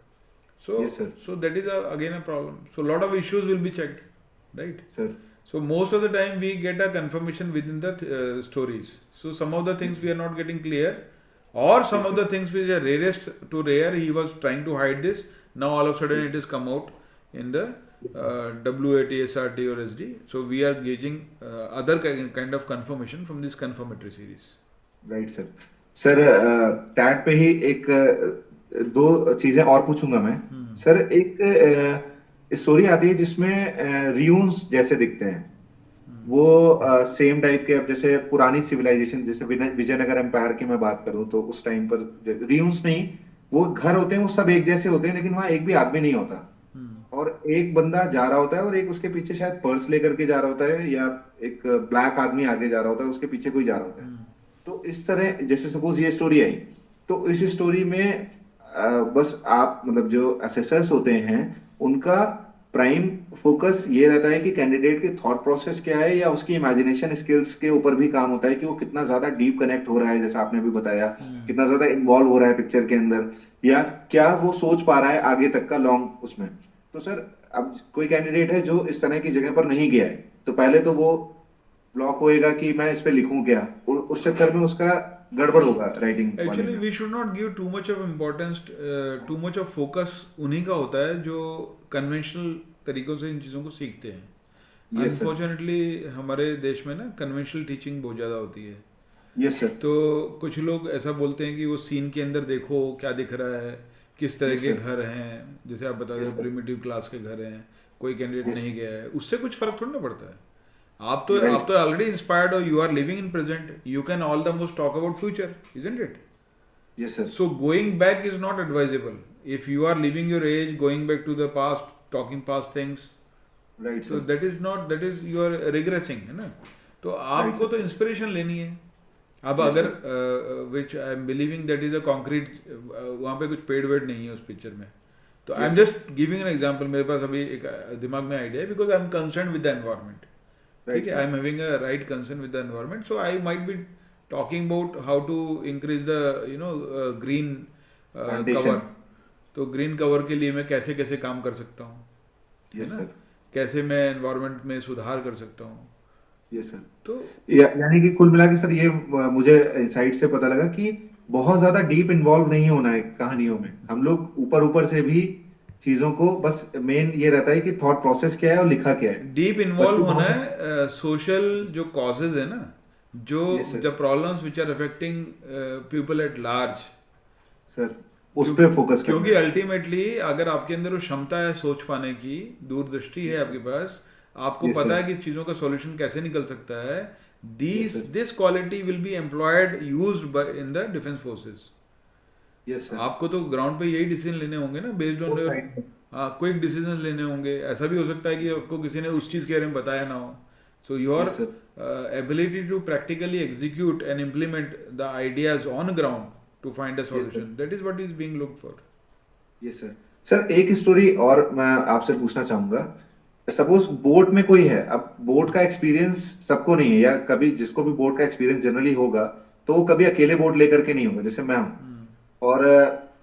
Speaker 1: So,
Speaker 2: Yes, sir.
Speaker 1: so that is again a problem. So lot of issues will be checked, right?
Speaker 2: Sir.
Speaker 1: So most of the time we get a confirmation within the stories. So some of the things we are not getting clear, or some of the things which are rarest to rare, he was trying to hide this. Now all of a sudden it has come out in the WAT, SRT or SD. So we are gauging other kind of confirmation from this confirmatory series.
Speaker 2: Right sir. Sir TAT पे ही एक दो चीजें और पूछूंगा मैं. Sir एक story आती है जिसमें रियून्स जैसे दिखते हैं, वो सेम टाइप के. अब जैसे पुरानी सिविलाइजेशन, जैसे विजयनगर एम्पायर की मैं बात करूं तो उस टाइम पर रियून्स नहीं, वो घर होते हैं, वो सब एक जैसे होते हैं, लेकिन वहां एक भी आदमी नहीं होता, और एक बंदा जा रहा होता है और एक उसके पीछे शायद पर्स लेकर के जा रहा होता है, या एक ब्लैक आदमी आगे जा रहा होता है, उसके पीछे कोई जा रहा होता है. तो इस तरह जैसे सपोज ये स्टोरी आई, तो इस स्टोरी में बस आप मतलब जो असेसर्स होते हैं उनका प्राइम फोकस ये रहता है कि कैंडिडेट के थॉट प्रोसेस क्या है, या उसकी इमेजिनेशन स्किल्स के ऊपर भी काम होता है कि वो कितना ज्यादा डीप कनेक्ट हो रहा है, जैसा आपने भी बताया, कितना ज्यादा इन्वॉल्व हो रहा है पिक्चर के अंदर, या क्या वो सोच पा रहा है आगे तक का लॉन्ग उसमें. तो सर अब कोई कैंडिडेट है जो इस तरह की जगह पर नहीं गया है, तो पहले तो वो ब्लॉक होएगा कि मैं इस पे लिखूं क्या, उस चक्कर में उसका गड़बड़ होगा writing.
Speaker 1: Actually we should not give too much of importance, too much of focus उन्हीं का होता है जो कन्वेंशनल तरीकों से इन चीज़ों को सीखते हैं. अनफॉर्चुनेटली हमारे देश में ना कन्वेंशनल टीचिंग बहुत ज़्यादा होती है.
Speaker 2: Yes sir.
Speaker 1: तो कुछ लोग ऐसा बोलते हैं कि वो सीन के अंदर देखो क्या दिख रहा है, किस तरह के घर हैं, जैसे आप बता रहे हो प्रिमिटिव क्लास के घर हैं, कोई कैंडिडेट नहीं गया है, उससे कुछ फर्क थोड़ा ना पड़ता है. आप तो ऑलरेडी इंस्पायर्ड हो, you are living in present, you can all the most talk about future, isn't it?
Speaker 2: Yes sir.
Speaker 1: So going back is not advisable. If you are living your age, going back to the past, talking past things,
Speaker 2: right.
Speaker 1: So that is not, that is you are regressing, है ना? तो आपको तो inspiration लेनी है. अब अगर which I am believing that is a concrete, वहाँ पे कुछ पेड़ वेड नहीं है उस पिक्चर में, तो I am just giving an example. मेरे पास अभी एक दिमाग में आइडिया है, because I am concern with the environment. ठीक है, I am having a right concern with the environment, so I might be talking about how to increase the green cover. तो ग्रीन कवर के लिए मैं कैसे कैसे काम कर सकता हूँ, है
Speaker 2: यस
Speaker 1: ना,
Speaker 2: सर,
Speaker 1: कैसे मैं एनवायरनमेंट में सुधार कर सकता हूँ।
Speaker 2: Yes sir.
Speaker 1: तो
Speaker 2: यानी कि कुल मिला के सर ये मुझे इंसाइट से पता लगा कि बहुत ज्यादा डीप इन्वॉल्व नहीं होना है कहानियों में। हम लोग ऊपर ऊपर से भी चीजों को, बस मेन ये रहता है कि थॉट प्रोसेस क्या है और लिखा क्या है।
Speaker 1: डीप इन्वॉल्व
Speaker 2: बच्चे
Speaker 1: होना
Speaker 2: बहुत।
Speaker 1: है, सोशल जो कॉजेज है ना, जो
Speaker 2: yes sir,
Speaker 1: the problems which are affecting people at large.
Speaker 2: Sir उस पे फोकस करना
Speaker 1: क्योंकि
Speaker 2: है।
Speaker 1: अल्टीमेटली अगर आपके अंदर वो क्षमता है सोच पाने की, दूरदृष्टि है आपके पास, आपको
Speaker 2: यस
Speaker 1: पता
Speaker 2: सर,
Speaker 1: है कि चीज़ों का सॉल्यूशन कैसे निकल सकता है,
Speaker 2: yes
Speaker 1: this
Speaker 2: sir,
Speaker 1: this quality will be employed used in the defence forces.
Speaker 2: Yes sir.
Speaker 1: आपको तो ग्राउंड पे यही डिसीजन लेने होंगे ना, बेस्ड ऑन
Speaker 2: वो
Speaker 1: योर
Speaker 2: साइड में।
Speaker 1: क्विक डिसीजन लेने होंगे। ऐसा भी हो सकता है कि आपको किसी ने उस चीज़ के बारे में बताया ना हो। So your
Speaker 2: yes sir,
Speaker 1: ability to practically execute and implement the ideas on ground to find a
Speaker 2: yes sir,
Speaker 1: solution, that is what is being look for.
Speaker 2: Yes sir. Sir एक स्टोरी और मैं आपसे पूछना चाहूंगा। Suppose boat में कोई है, अब बोट का एक्सपीरियंस सबको नहीं है, या कभी जिसको भी बोट का एक्सपीरियंस जनरली होगा तो वो कभी अकेले बोट लेकर के नहीं होगा, जैसे मैं हूँ। और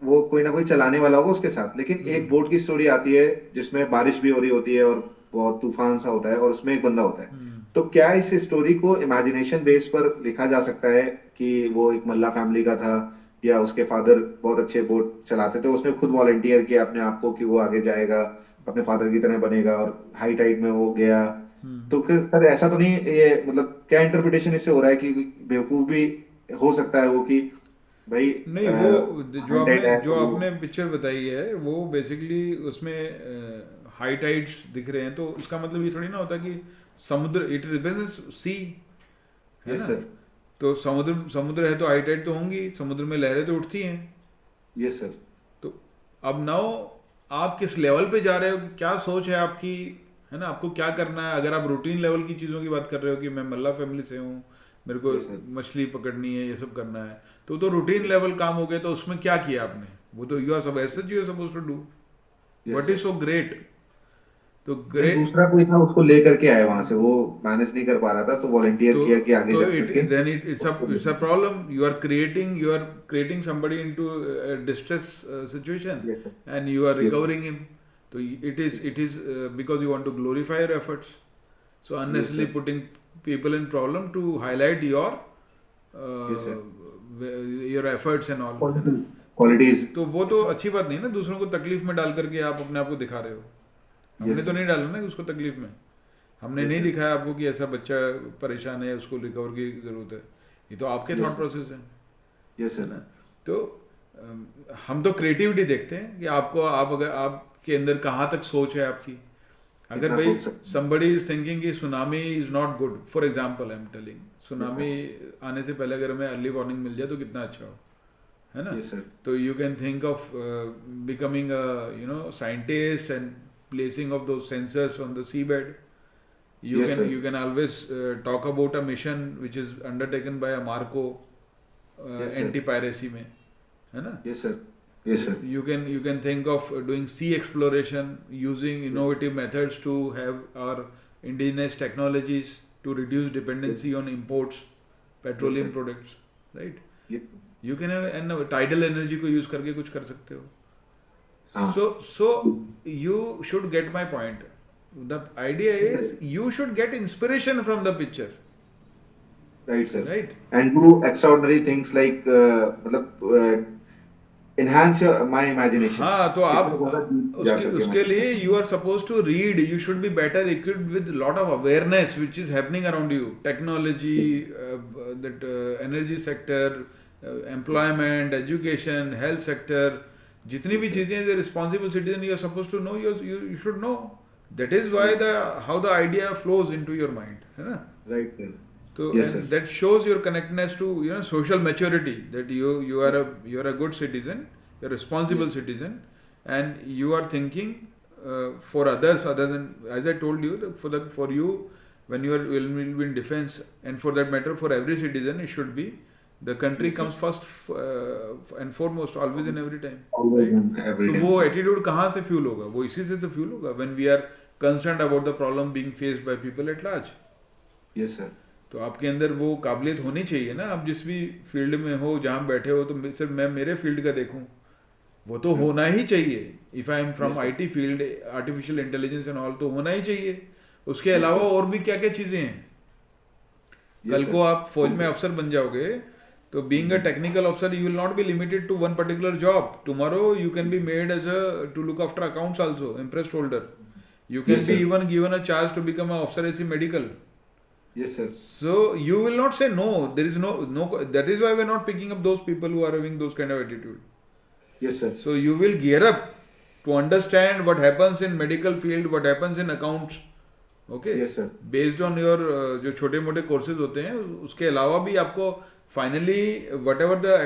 Speaker 2: वो कोई ना कोई चलाने वाला होगा उसके साथ। लेकिन एक बोट की स्टोरी आती है जिसमें बारिश भी हो रही होती है और बहुत तूफान सा होता है और उसमें एक बंदा होता है। तो क्या इस स्टोरी को इमेजिनेशन बेस पर लिखा जा सकता है कि वो एक मल्ला फैमिली का था, या उसके फादर बहुत अच्छे बोट चलाते थे, उसने खुद वॉलंटियर किया अपने आप को कि वो आगे जाएगा, अपने फादर की तरह बनेगा, और हाई टाइड में वो गया। तो फिर सर ऐसा तो नहीं, ये मतलब क्या इंटरप्रिटेशन इससे हो रहा है कि बेवकूफ भी हो सकता है वो, कि भाई
Speaker 1: नहीं, वो
Speaker 2: हंड्रेड है
Speaker 1: जो
Speaker 2: तो वो।
Speaker 1: आपने पिक्चर बताई है वो बेसिकली उसमें हाई टाइड्स दिख रहे हैं, तो इसका मतलब ये थोड़ी ना होता कि समुद्र, इट रिप्रेजेंट्स सी, है
Speaker 2: यस
Speaker 1: ना।
Speaker 2: सर,
Speaker 1: तो समुद्र समुद्र है तो हाई टाइड तो होंगी, समुद्र में लहरें तो उठती हैं।
Speaker 2: यस सर,
Speaker 1: तो अब नाउ आप किस लेवल पे जा रहे हो, क्या सोच है आपकी, है ना, आपको क्या करना है। अगर आप रूटीन लेवल की चीज़ों की बात कर रहे हो कि मैं मल्ला फैमिली से हूँ, मेरे को
Speaker 2: यस सर,
Speaker 1: मछली पकड़नी है, ये सब करना है, तो रूटीन लेवल काम हो गया। तो उसमें क्या किया आपने, वो तो यू आर सब ऐसे you are suppose to do
Speaker 2: yes
Speaker 1: what is
Speaker 2: sir.
Speaker 1: So great. तो
Speaker 2: नहीं,
Speaker 1: ग्रेट,
Speaker 2: दूसरा कोई था उसको लेकर के आया वहां से, वो मैनेज नहीं कर पा रहा था तो वॉलंटियर
Speaker 1: तो
Speaker 2: किया कि आगे जा
Speaker 1: इट
Speaker 2: करके
Speaker 1: देन इट्स
Speaker 2: उसको
Speaker 1: अ
Speaker 2: लेकर।
Speaker 1: Problem. You are creating somebody into a distress situation
Speaker 2: yes sir,
Speaker 1: and you are
Speaker 2: yes
Speaker 1: recovering him. So it is because you want to glorify your efforts, so
Speaker 2: yes
Speaker 1: unnecessarily
Speaker 2: sir,
Speaker 1: putting people in problem to highlight
Speaker 2: yes
Speaker 1: uh,
Speaker 2: sir.
Speaker 1: your efforts and all, है ना।
Speaker 2: Qualities.
Speaker 1: तो वो तो अच्छी बात नहीं ना, दूसरों को तकलीफ में डाल करके आप अपने आप को दिखा रहे हो। हमने
Speaker 2: यस
Speaker 1: तो
Speaker 2: सर,
Speaker 1: नहीं डाला ना कि उसको तकलीफ में, हमने
Speaker 2: यस
Speaker 1: नहीं
Speaker 2: सर,
Speaker 1: दिखाया आपको कि ऐसा बच्चा परेशान है, उसको रिकवर की जरूरत है। ये तो आपके
Speaker 2: यस
Speaker 1: थॉट
Speaker 2: सर,
Speaker 1: प्रोसेस है
Speaker 2: यस
Speaker 1: है
Speaker 2: सर।
Speaker 1: ना। तो हम तो क्रिएटिविटी देखते हैं कि आपको, आप अगर आपके अंदर कहाँ तक सोच है आपकी। अगर
Speaker 2: कितना
Speaker 1: भाई
Speaker 2: सोच सकते
Speaker 1: somebody इज थिंकिंग कि tsunami is not good, for example I am telling, tsunami आने से पहले अगर हमें अर्ली वार्निंग मिल जाए तो कितना अच्छा हो, है ना।
Speaker 2: हैं। यस सर,
Speaker 1: तो you can think of becoming scientist and placing of दो sensors on the sea bed.
Speaker 2: Yes sir,
Speaker 1: You can always talk about a mission which is undertaken by a Marco
Speaker 2: yes sir,
Speaker 1: anti piracy में, है ना।
Speaker 2: Yes sir, yes sir,
Speaker 1: You can think of doing sea exploration using innovative methods to have our indigenous technologies to reduce dependency on imports, petroleum
Speaker 2: sir.
Speaker 1: products, right?
Speaker 2: ये-
Speaker 1: You can have and tidal energy को use करके कुछ कर सकते हो।
Speaker 2: हाँ।
Speaker 1: So you should get my point. The idea is you should get inspiration from the picture,
Speaker 2: right sir.
Speaker 1: right?
Speaker 2: And do extraordinary things like, मतलब enhance my imagination.
Speaker 1: हाँ, तो आप
Speaker 2: जा
Speaker 1: उसके
Speaker 2: करके
Speaker 1: उसके लिए you are suppose to read, you should be better equipped with lot of awareness which is happening around you, technology, that energy sector, employment, education, health sector, जितनी भी चीजें as a responsible citizen you are suppose to know, you should know. That is why how the idea flows into your mind, है ना।
Speaker 2: Right sir.
Speaker 1: So
Speaker 2: Yes,
Speaker 1: and
Speaker 2: sir.
Speaker 1: that shows your connectedness to social maturity, that you are a good citizen, you're a responsible citizen, and you are thinking for others other than, as I told you, for you when you will be in defense, and for that matter for every citizen it should be the country
Speaker 2: Yes, sir.
Speaker 1: comes first and foremost, always and every time,
Speaker 2: Always
Speaker 1: right?
Speaker 2: and every
Speaker 1: So
Speaker 2: time,
Speaker 1: वो
Speaker 2: sir.
Speaker 1: attitude कहाँ से fuel होगा, वो इसी से तो fuel होगा when we are concerned about the problem being faced by people at large.
Speaker 2: Yes sir.
Speaker 1: तो आपके अंदर वो काबिलियत होनी चाहिए ना। आप जिस भी फील्ड में हो, जहाँ बैठे हो, तो सिर्फ मैं मेरे फील्ड का देखूं, वो तो होना ही चाहिए. If I am from
Speaker 2: Yes, sir.
Speaker 1: IT field, artificial intelligence and all, तो होना ही चाहिए. उसके
Speaker 2: Yes,
Speaker 1: अलावा
Speaker 2: sir.
Speaker 1: और भी क्या क्या चीजें हैं.
Speaker 2: Yes,
Speaker 1: कल
Speaker 2: sir.
Speaker 1: को आप फौज में अफसर बन जाओगे, तो being a technical officer you will not be limited to one particular job. Tomorrow you can be made as a to look after accounts also, impressed holder. You can
Speaker 2: Yes,
Speaker 1: be
Speaker 2: sir.
Speaker 1: even given a charge to become an officer AC medical.
Speaker 2: Yes, sir.
Speaker 1: So you will not say no. There is no. That is why we are not picking up those people who are having those kind of attitude.
Speaker 2: Yes, sir.
Speaker 1: So you will gear up to understand what happens in medical field, what happens in accounts. Okay.
Speaker 2: Yes, sir.
Speaker 1: Based on your जो छोटे मोटे courses होते हैं, उसके अलावा भी आपको finally whatever the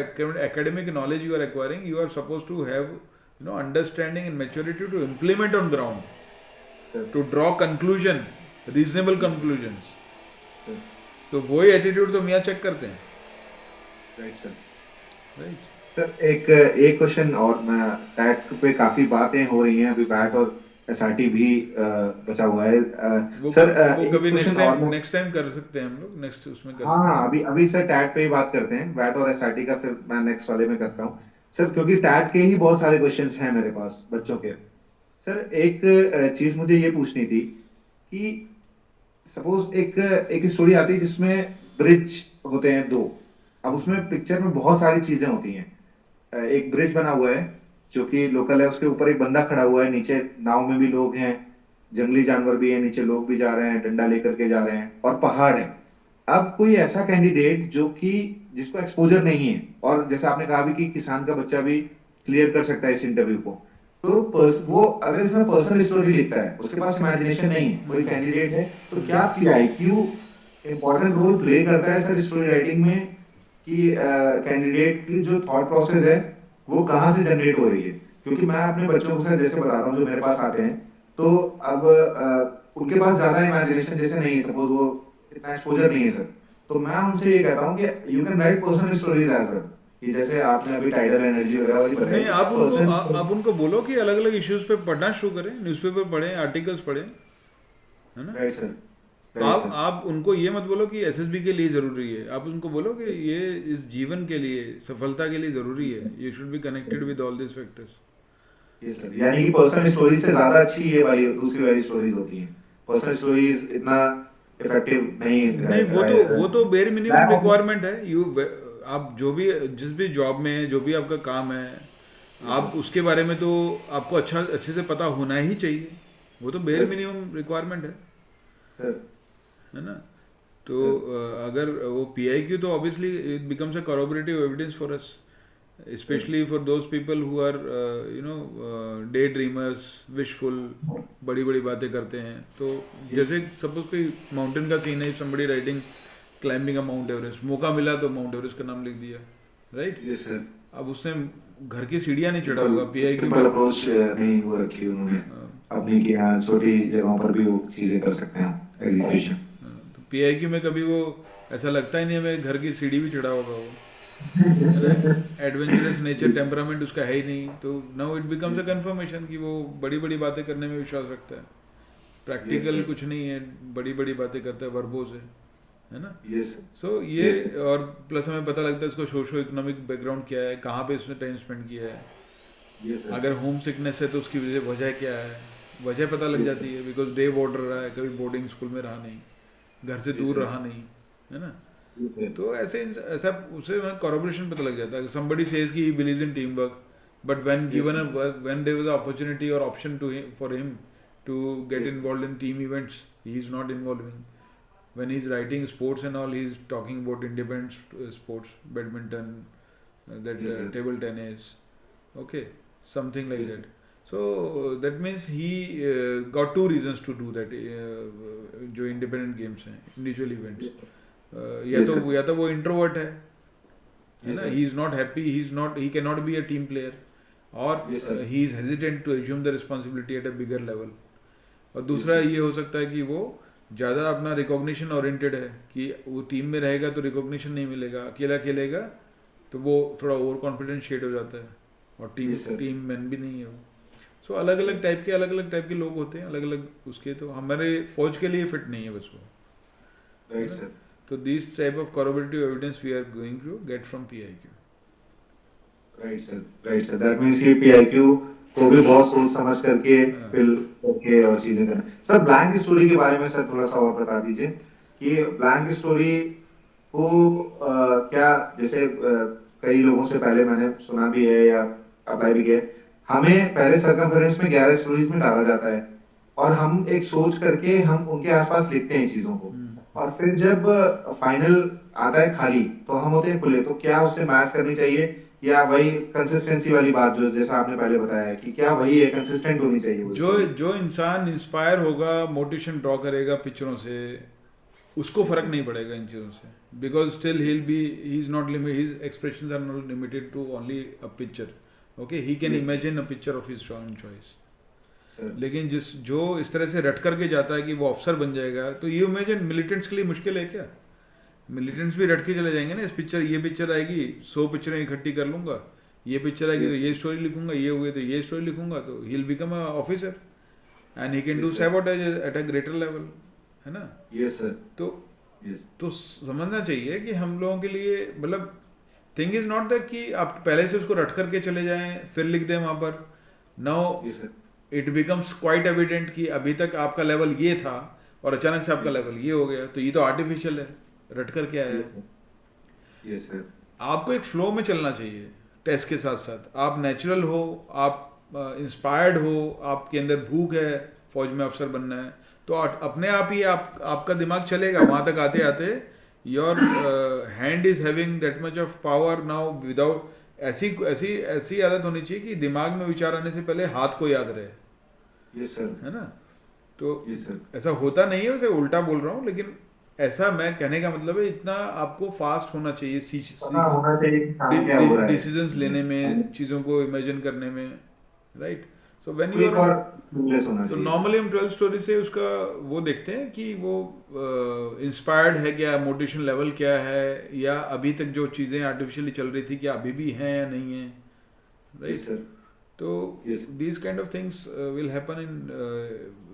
Speaker 1: academic knowledge you are acquiring, you are supposed to have understanding and maturity to implement on ground.
Speaker 2: Sir.
Speaker 1: To draw conclusion, reasonable conclusions.
Speaker 2: Sir.
Speaker 1: So वही एटीट्यूड तो मियाँ चेक करते हैं.
Speaker 2: Right, sir.
Speaker 1: राइट.
Speaker 2: सर एक question और, मैं TET पे काफी बातें हो रही हैं अभी, बैट और एसआरटी भी बचा हुआ है.
Speaker 1: वो
Speaker 2: सर
Speaker 1: वो
Speaker 2: एक
Speaker 1: कभी
Speaker 2: क्वेश्चन और मैं-
Speaker 1: नेक्स्ट टाइम कर सकते हैं हम लोग. नेक्स्ट उसमें कर
Speaker 2: हाँ
Speaker 1: सकते
Speaker 2: हाँ,
Speaker 1: हैं.
Speaker 2: अभी सर टैट पे ही बात करते हैं, बैट और एसआरटी का, फिर मैं नेक्स्ट वाले में करता हूँ सर, क्योंकि टैट के ही बहुत सारे क्वेश्चंस हैं मेरे पास बच्चों के. सर एक चीज मुझे ये पूछनी थी कि सपोज एक स्टोरी आती है जिसमें ब्रिज होते हैं दो. अब उसमें पिक्चर में बहुत सारी चीजें होती हैं. एक ब्रिज बना हुआ है जो कि लोकल है, उसके ऊपर एक बंदा खड़ा हुआ है, नीचे नाव में भी लोग हैं, जंगली जानवर भी है, नीचे लोग भी जा रहे हैं, डंडा लेकर के जा रहे हैं, और पहाड़ है. अब कोई ऐसा कैंडिडेट जो कि जिसको एक्सपोजर नहीं है, और जैसा आपने कहा भी कि किसान का बच्चा भी क्लियर कर सकता है इस इंटरव्यू को, तो वो अगर इसमें पर्सनल स्टोरी लिखता है, उसके पास इमेजिनेशन नहीं है, कोई कैंडिडेट है, तो क्या आपकी आईक्यू इंपॉर्टेंट रोल प्ले करता है सर स्टोरी राइटिंग में, कि कैंडिडेट की जो थॉट प्रोसेस है वो कहाँ से जनरेट हो रही है? क्योंकि मैं अपने बच्चों को सर जैसे बताता हूँ जो मेरे पास आते हैं, तो अब उनके पास ज्यादा इमेजिनेशन जैसे नहीं है, सपोज वो इतना एक्सपोजर नहीं है सर, तो मैं उनसे ये कहता हूँ कि you can write personal stories as well, कि जैसे आपने अभी टाइडल एनर्जी वगैरह वाली बताई.
Speaker 1: नहीं, आप उनको बोलो कि अलग अलग इश्यूज पे पढ़ना शुरू करें, न्यूज़पेपर पढ़ें, आर्टिकल्स पढ़ें, है ना.
Speaker 2: Right sir.
Speaker 1: आप उनको ये मत बोलो कि एसएसबी के लिए जरूरी है. आप उनको बोलो कि ये इस जीवन के लिए, सफलता के लिए जरूरी है. You should be connected with all this factors.
Speaker 2: Yes sir. यानी कि पर्सनल स्टोरीज से ज्यादा अच्छी ये वाली दूसरी वाली स्टोरीज होती हैं. पर्सनल स्टोरीज इतना इफेक्टिव नहीं है.
Speaker 1: नहीं, वो तो बेयर मिनिमम रिक्वायरमेंट है. आप जो भी जिस भी जॉब में, जो भी आपका काम है, आप उसके बारे में तो आपको अच्छे से पता होना ही चाहिए. वो तो बेयर मिनिमम रिक्वायरमेंट है
Speaker 2: सर.
Speaker 1: है ना. तो अगर वो PIQ, तो obviously it becomes a corroborative evidence for us, especially for those people who are day dreamers, wishful, बड़ी बड़ी बातें करते हैं. तो जैसे सपोज कोई माउंटेन का सीन है, somebody writing climbing a mount Everest, मौका मिला तो माउंट एवरेस्ट का नाम लिख दिया, राइट.
Speaker 2: Yes sir.
Speaker 1: अब उसने घर की सीढ़ियाँ नहीं चढ़ा होगा. PIQ
Speaker 2: सिंपल अप्रोच नहीं वो रखी उन्होंने अपनी, कि हाँ छोटी जगहों पर भी वो चीजें कर सकते हैं एग्जीक्यूशन.
Speaker 1: तो PIQ में कभी वो ऐसा लगता ही नहीं हमें घर की सीढ़ी भी चढ़ा होगा. वो एडवेंचरस नेचर, टेम्परामेंट उसका है ही नहीं. तो now it becomes a confirmation कि वो बड़ी बड़ी बातें करने में विश्वास रखता है. प्रैक्टिकल कुछ नहीं है, बड़ी बड़ी बातें करता है वर्बों से, है ना.
Speaker 2: यस.
Speaker 1: सो ये और प्लस हमें पता लगता है इसको सोशो इकोनॉमिक बैकग्राउंड क्या है, कहाँ पे उसने टाइम स्पेंड किया है.
Speaker 2: Yes sir.
Speaker 1: अगर होम सिकनेस है तो उसकी वजह क्या है, वजह पता लग जाती है. बिकॉज डे बोर्डर रहा है, कभी बोर्डिंग स्कूल में रहा नहीं, घर से दूर रहा नहीं, है ना. तो ऐसा उसे corroboration पता लग जाता है. somebody says कि he believes in teamwork, but when when there was an opportunity or option for him to get involved in team events, he is not involving. When he's writing sports and all, he's talking about independent sports, badminton, table tennis, okay, something like that. So that means he got two reasons to do that. जो independent games हैं, individual events. या तो वो introvert है ना, he is not happy, he can not be a team player, और he is hesitant to assume the responsibility at a bigger level. और दूसरा ये हो सकता है कि वो ज़्यादा अपना रिकॉग्निशन ओरिएंटेड है, कि वो टीम में रहेगा तो रिकॉग्निशन नहीं मिलेगा, अकेला खेलेगा तो वो थोड़ा ओवर कॉन्फिडेंस शेड हो जाता है, और टीम मैन भी नहीं है वो. सो अलग अलग टाइप के लोग होते हैं, अलग अलग उसके. तो हमारे फौज के लिए फिट नहीं है बस वो.
Speaker 2: Right sir.
Speaker 1: So these type of corroborative evidence we are going to get from PIQ.
Speaker 2: Right sir, that means ये पीआईक्यू को भी बहुत सोच समझ करके फिल करके और चीजें करना। सर ब्लैंक स्टोरी के बारे में सर थोड़ा सा और बता दीजिए कि ब्लैंक स्टोरी को क्या, जैसे कई लोगों से पहले मैंने सुना भी है या अप्लाई भी किया, हमें पहले सरकमफेरेंस में 11 स्टोरीज में डाला जाता है और हम एक सोच करके हम उनके आसपास लिखते हैं चीजों को, और फिर जब फाइनल आता है खाली तो हम होते हैं खुले। तो क्या उससे मैच करनी चाहिए या वही कंसिस्टेंसी वाली बात जो जैसा आपने पहले बताया है कि क्या वही है, कंसिस्टेंट होनी चाहिए वो
Speaker 1: जो
Speaker 2: story?
Speaker 1: जो इंसान इंस्पायर होगा, मोटिवेशन ड्रॉ करेगा पिक्चरों से, उसको फर्क नहीं पड़ेगा इन चीज़ों से, because still he is not limit, his expressions are not limited to only a picture. Okay, he can
Speaker 2: Yes.
Speaker 1: Imagine a picture of his own choice.
Speaker 2: Sir,
Speaker 1: लेकिन जो इस तरह से रट करके जाता है कि वो अफसर बन जाएगा, तो ये इमेजिन मिलिटेंट्स के लिए मुश्किल है क्या? मिलिटेंट्स भी रट के चले जाएंगे ना, इस पिक्चर, ये पिक्चर आएगी 100 पिक्चरें इकट्ठी कर लूंगा, ये पिक्चर आएगी तो ये स्टोरी लिखूंगा, ये हुए तो ये स्टोरी लिखूंगा, तो he will become a officer and he can do
Speaker 2: Yes, sir.
Speaker 1: Sabotage at a greater level, है ना?
Speaker 2: yes sir,
Speaker 1: तो
Speaker 2: yes.
Speaker 1: तो समझना चाहिए कि हम लोगों के लिए, मतलब थिंग इज नॉट दैट कि आप पहले से उसको रट करके चले जाएं फिर लिख दें वहां पर। Now
Speaker 2: Yes, sir.
Speaker 1: It becomes quite evident कि अभी तक आपका लेवल ये था और अचानक से आपका लेवल ये हो गया, तो ये तो आर्टिफिशियल है, रट करके आया है।
Speaker 2: Yes, sir.
Speaker 1: आपको एक फ्लो में चलना चाहिए टेस्ट के साथ साथ। आप नेचुरल हो, आप इंस्पायर्ड हो, आपके अंदर भूख है फौज में अफसर बनना है, तो अपने आप ही आपका दिमाग चलेगा वहाँ तक आते आते। Your hand is having that much of power now without, ऐसी ऐसी ऐसी आदत होनी चाहिए कि दिमाग में विचार आने से पहले हाथ को याद रहे,
Speaker 2: Yes, sir.
Speaker 1: है ना? तो
Speaker 2: Yes, sir.
Speaker 1: ऐसा होता नहीं है, वैसे उल्टा बोल रहा हूँ, लेकिन ऐसा मैं कहने का मतलब है इतना आपको फास्ट होना चाहिए
Speaker 2: पता होना चाहिए कि कहाँ क्या हो रहा है।
Speaker 1: डिसीजंस लेने में, चीज़ों को इमेजिन करने में, राइट? सो व्हेन यू
Speaker 2: एक और clueless होना
Speaker 1: तो
Speaker 2: चाहिए।
Speaker 1: नॉर्मली हम 12 स्टोरी से उसका वो देखते हैं कि वो इंस्पायर्ड है क्या, मोटिवेशन लेवल क्या है, या अभी तक जो चीज़ें आर्टिफिशियली चल रही थी क्या अभी भी हैं या नहीं है,
Speaker 2: Yes,
Speaker 1: राइट?
Speaker 2: sir.
Speaker 1: तो
Speaker 2: Yes.
Speaker 1: these kind of things will happen in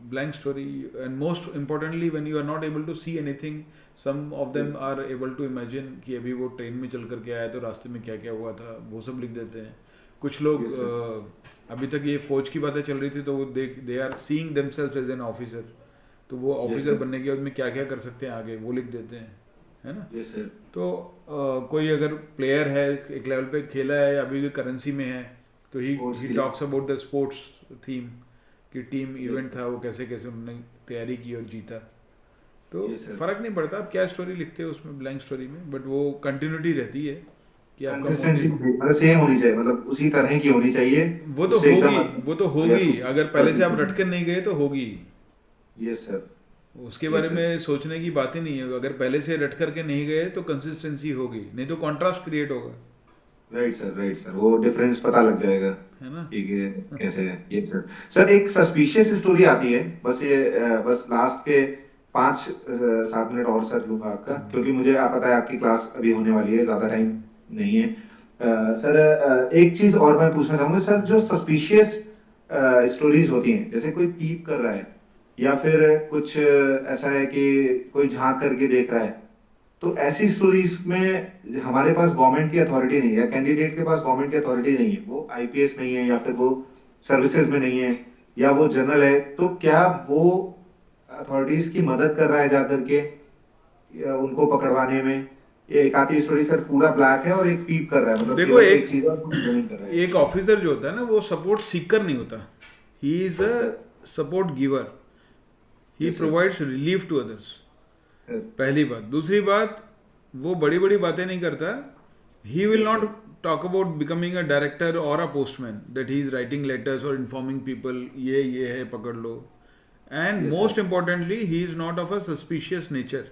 Speaker 1: blank story, and most importantly when you are not able to see anything, some of them are able to imagine कि अभी वो train में चल करके आया तो रास्ते में क्या क्या हुआ था, वो सब लिख देते हैं। कुछ लोग
Speaker 2: Yes, sir.
Speaker 1: अभी तक ये फौज की बातें चल रही थी तो वो they are seeing themselves as an officer, तो वो ऑफिसर
Speaker 2: sir.
Speaker 1: बनने के बाद में क्या क्या कर सकते हैं आगे वो लिख देते हैं, है ना?
Speaker 2: Yes, sir.
Speaker 1: तो कोई अगर प्लेयर है, एक लेवल पे खेला है, अभी भी करेंसी में है, तो ही
Speaker 2: Sports
Speaker 1: he
Speaker 2: team.
Speaker 1: Talks about the sports theme कि टीम इवेंट था, वो कैसे कैसे उन्होंने तैयारी की और जीता। तो
Speaker 2: Yes, sir.
Speaker 1: फर्क नहीं पड़ता आप क्या स्टोरी लिखते हो उसमें ब्लैंक स्टोरी में, बट वो कंटिन्यूटी रहती है कि आपका
Speaker 2: कंसिस्टेंसी
Speaker 1: motive-
Speaker 2: मतलब सेम होनी चाहिए, मतलब उसी तरह की होनी चाहिए।
Speaker 1: वो तो
Speaker 2: उससे
Speaker 1: होगी,
Speaker 2: एकदम-
Speaker 1: वो तो होगी,
Speaker 2: Yes.
Speaker 1: अगर पहले से आप रट कर नहीं गए तो होगी,
Speaker 2: Yes, sir.
Speaker 1: उसके
Speaker 2: Yes,
Speaker 1: बारे
Speaker 2: sir.
Speaker 1: में सोचने की बात ही नहीं है। अगर पहले से रट करके नहीं गए तो कंसिस्टेंसी होगी, नहीं तो कॉन्ट्रास्ट क्रिएट होगा,
Speaker 2: राइट सर, वो डिफरेंस पता लग जाएगा
Speaker 1: है ना?
Speaker 2: कि ये कैसे है। ये सर एक सस्पिशियस स्टोरी आती है, बस लास्ट के 5-7 मिनट और सर लूंगा आपका, क्योंकि मुझे आप पता है आपकी क्लास अभी होने वाली है, ज्यादा टाइम नहीं है। सर एक चीज और मैं पूछना चाहूंगा सर, जो सस्पिशियस स्टोरीज होती हैं, जैसे कोई पीप कर रहा है या फिर कुछ ऐसा है कि कोई झांक करके देख रहा है, तो ऐसी स्टोरीज में हमारे पास गवर्नमेंट की अथॉरिटी नहीं है या कैंडिडेट के पास गवर्नमेंट की अथॉरिटी नहीं है, वो आईपीएस नहीं है या फिर वो सर्विसेज में नहीं है या वो जनरल है, तो क्या वो अथॉरिटीज की मदद कर रहा है जाकर के या उनको पकड़वाने में? ये एक आती स्टोरी सर पूरा ब्लैक है और एक पीप कर रहा है, मतलब
Speaker 1: देखो,
Speaker 2: केवल
Speaker 1: एक
Speaker 2: चीज और कुछ नहीं कर रहा है।
Speaker 1: एक ऑफिसर जो होता है ना, वो सपोर्ट सीकर नहीं होता, he is a support giver, he
Speaker 2: Yes, sir.
Speaker 1: Provides relief to others,
Speaker 2: sir
Speaker 1: पहली बात। दूसरी बात, वो बड़ी बड़ी बातें नहीं करता, he will
Speaker 2: Yes,
Speaker 1: not
Speaker 2: sir.
Speaker 1: Talk about becoming a director और a postman, that he is writing letters और इन्फॉर्मिंग पीपल ये है पकड़ लो। And
Speaker 2: Yes,
Speaker 1: most
Speaker 2: sir.
Speaker 1: Importantly, he is not of a suspicious nature,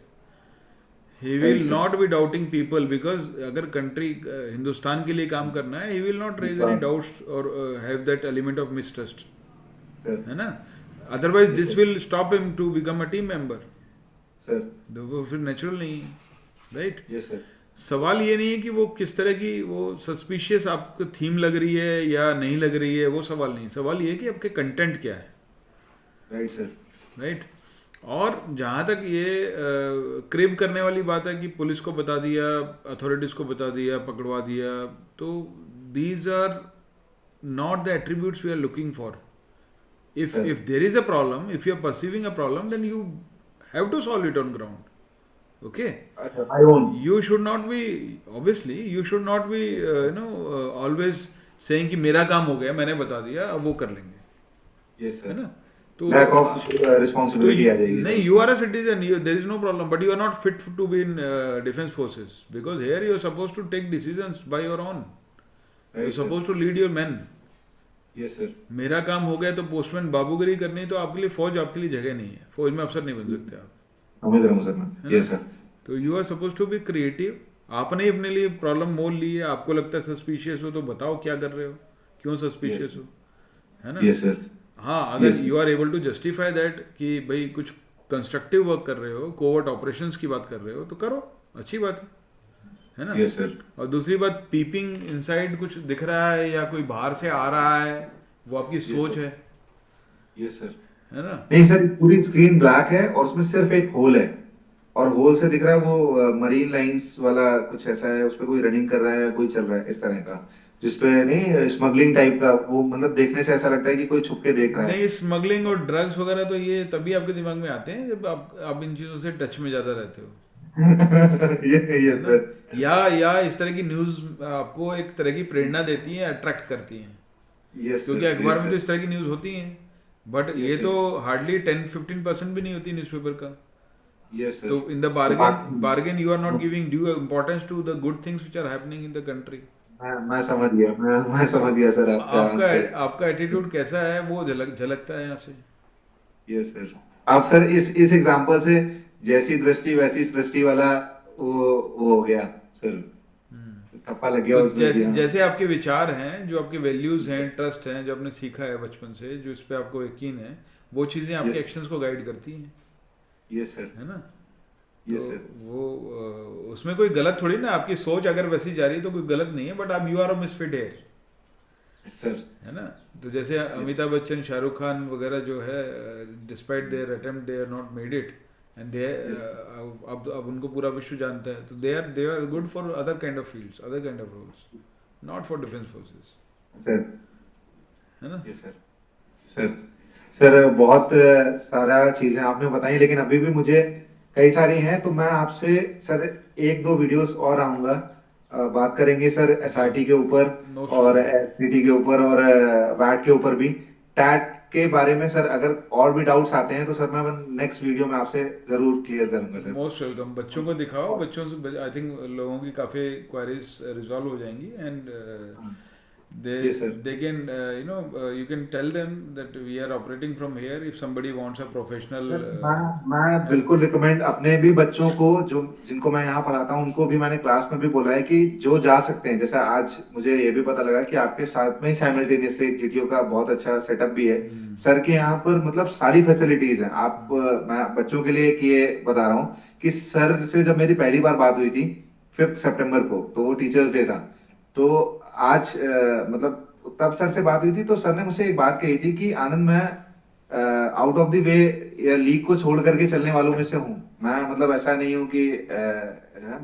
Speaker 1: he
Speaker 2: Right,
Speaker 1: will
Speaker 2: sir.
Speaker 1: Not be doubting people, because अगर country Hindustan के लिए काम करना है, he will not raise any
Speaker 2: Right.
Speaker 1: Doubts और have that element of mistrust,
Speaker 2: sir
Speaker 1: है ना? Otherwise
Speaker 2: Yes,
Speaker 1: this
Speaker 2: sir.
Speaker 1: Will stop him to become a team member,
Speaker 2: sir
Speaker 1: वो फिर नेचुरल नहीं है, राइट?
Speaker 2: यस सर
Speaker 1: सवाल ये नहीं है कि वो किस तरह की वो सस्पिशियस आपको थीम लग रही है या नहीं लग रही है, वो सवाल नहीं। सवाल ये है कि आपके कंटेंट क्या है,
Speaker 2: राइट सर
Speaker 1: राइट? और जहाँ तक ये क्रिब करने वाली बात है कि पुलिस को बता दिया, अथॉरिटीज़ को बता दिया, पकड़वा दिया, तो these are not the attributes we are looking for. If
Speaker 2: Sir.
Speaker 1: if there is a problem, if you are perceiving a problem, then you have to solve it on ground. Okay.
Speaker 2: I own.
Speaker 1: You should not be, obviously you should not be always saying कि मेरा काम हो गया, मैंने बता दिया, अब वो कर लेंगे,
Speaker 2: Yes,
Speaker 1: है
Speaker 2: sir.
Speaker 1: ना? तो
Speaker 2: Lack of responsibility आ जाएगी.
Speaker 1: नहीं, you are a citizen, there is no problem, but you are not fit to be in defense forces, because here you are supposed to take decisions by your own. You are
Speaker 2: Right, sir.
Speaker 1: supposed to lead your men.
Speaker 2: Yes, sir.
Speaker 1: मेरा काम हो गया तो postman बाबूगिरी करनी, तो आपके लिए फौज आपके लिए जगह नहीं है, फौज में अफसर नहीं बन सकते आप,
Speaker 2: समझ रहा हूँ सर मैं.
Speaker 1: है
Speaker 2: Yes,
Speaker 1: ना?
Speaker 2: sir.
Speaker 1: तो you are suppose to be creative. आपने ही अपने लिए प्रॉब्लम मोल ली है, आपको लगता है सस्पिशियस हो तो बताओ क्या कर रहे हो, क्यों सस्पिशियस
Speaker 2: Yes.
Speaker 1: हो, है ना?
Speaker 2: Yes, sir.
Speaker 1: हाँ, अगर
Speaker 2: Yes.
Speaker 1: You are able to justify that कि भाई कुछ कंस्ट्रक्टिव वर्क कर रहे हो, कोवर्ट ऑपरेशंस की बात कर रहे हो, तो करो, अच्छी बात है ना?
Speaker 2: Yes, sir.
Speaker 1: और दूसरी बात, पीपिंग इनसाइड कुछ दिख रहा है या कोई बाहर से आ रहा है, वो आपकी सोच
Speaker 2: sir.
Speaker 1: है,
Speaker 2: Yes, sir.
Speaker 1: है ना?
Speaker 2: नहीं सर, पूरी स्क्रीन ब्लैक है और उसमें सिर्फ एक होल है, और होल से दिख रहा है वो मरीन लाइंस वाला कुछ ऐसा है, उस पे कोई रनिंग कर रहा है या कोई चल रहा है इस तरह का, जिसपे नहीं स्मगलिंग टाइप का, वो मतलब देखने से ऐसा लगता है कि कोई छुप के देख रहा है.
Speaker 1: नहीं, स्मगलिंग और ड्रग्स वगैरह तो ये तभी आपके दिमाग में आते हैं जब आप इन चीज़ों से टच में ज़्यादा रहते हो,
Speaker 2: ये सर.
Speaker 1: या इस तरह की न्यूज़ आपको एक तरह की प्रेरणा देती है, अट्रैक्ट करती हैं,
Speaker 2: यस
Speaker 1: क्योंकि अखबार में तो इस तरह की न्यूज़ होती हैं, बट
Speaker 2: Yes,
Speaker 1: ये
Speaker 2: sir.
Speaker 1: तो हार्डली 10-15% भी नहीं होती न्यूज़पेपर का.
Speaker 2: Yes sir.
Speaker 1: तो in the bargain you are not giving due importance to the good things which are happening in the country.
Speaker 2: मैं समझ गया, मैं समझ गया सर आपका आंसर.
Speaker 1: आपका एटीट्यूड कैसा है वो झलकता है यहाँ से.
Speaker 2: Yes sir. आप सर इस एग्जांपल से जैसी दृष्टि वैसी सृष्टि वाला वो हो गया सर, ठप्पा लग गया
Speaker 1: तो
Speaker 2: उसमें.
Speaker 1: जैसे आपके विचार हैं, जो आपके वैल्यूज हैं, ट्रस्ट हैं, जो आपने सीखा है बचपन से, जो इस पे आपको यकीन है, वो चीजें आपके
Speaker 2: Yes.
Speaker 1: एक्शंस को गाइड करती हैं,
Speaker 2: यस सर.
Speaker 1: है ना?
Speaker 2: यस
Speaker 1: तो
Speaker 2: सर.
Speaker 1: वो उसमें कोई गलत थोड़ी ना, आपकी सोच अगर वैसी जा रही है तो कोई गलत नहीं है, बट आप you are a misfit here,
Speaker 2: sir.
Speaker 1: है ना? तो जैसे अमिताभ बच्चन, शाहरुख खान वगैरह जो है, despite their attempt they are not made it, and they अब उनको पूरा विश्व जानता है, तो they are good for other kind of fields, other kind of roles, not for defence forces,
Speaker 2: sir.
Speaker 1: है ना?
Speaker 2: Yes sir. सर सर बहुत सारा चीजें आपने बताई, लेकिन अभी भी मुझे कई सारी हैं, तो मैं आपसे सर 1-2 वीडियोस और आऊंगा, बात करेंगे सर एसआरटी के ऊपर
Speaker 1: No,
Speaker 2: और
Speaker 1: sir.
Speaker 2: एसपीटी के ऊपर और वैट के ऊपर भी. टैट के बारे में सर अगर और भी डाउट्स आते हैं तो सर मैं नेक्स्ट वीडियो में आपसे जरूर क्लियर करूंगा सर.
Speaker 1: Most welcome. बच्चों को दिखाओ, बच्चों से आई थिंक लोगों की काफ़ी क्वेरीज रिजॉल्व हो जाएंगी, and
Speaker 2: Yes, sir.
Speaker 1: they can you can tell them that we are operating from here if somebody wants a professional
Speaker 2: मैं बिल्कुल रिकमेंड अपने भी बच्चों को, जो जिनको मैं यहाँ पढ़ाता हूँ, उनको भी मैंने क्लास में भी बोला है कि जो जा सकते हैं, जैसे आज मुझे ये भी पता लगा कि आपके साथ में ही साइमल्टेनियसली जीटीओ का बहुत अच्छा सेटअप भी है सर के यहाँ पर, मतलब सारी फैसिलिटीज हैं. आप मैं बच्चों के लिए ये बता रहा हूँ कि सर से जब मेरी पहली बार बात हुई थी 5 सितंबर को, तो वो टीचर्स डे था, तो आज मतलब तब सर से बात हुई थी, तो सर ने मुझसे एक बात कही थी कि आनंद, मैं आउट ऑफ द वे या लीग को छोड़ करके चलने वालों में से हूँ. मैं मतलब ऐसा नहीं हूँ कि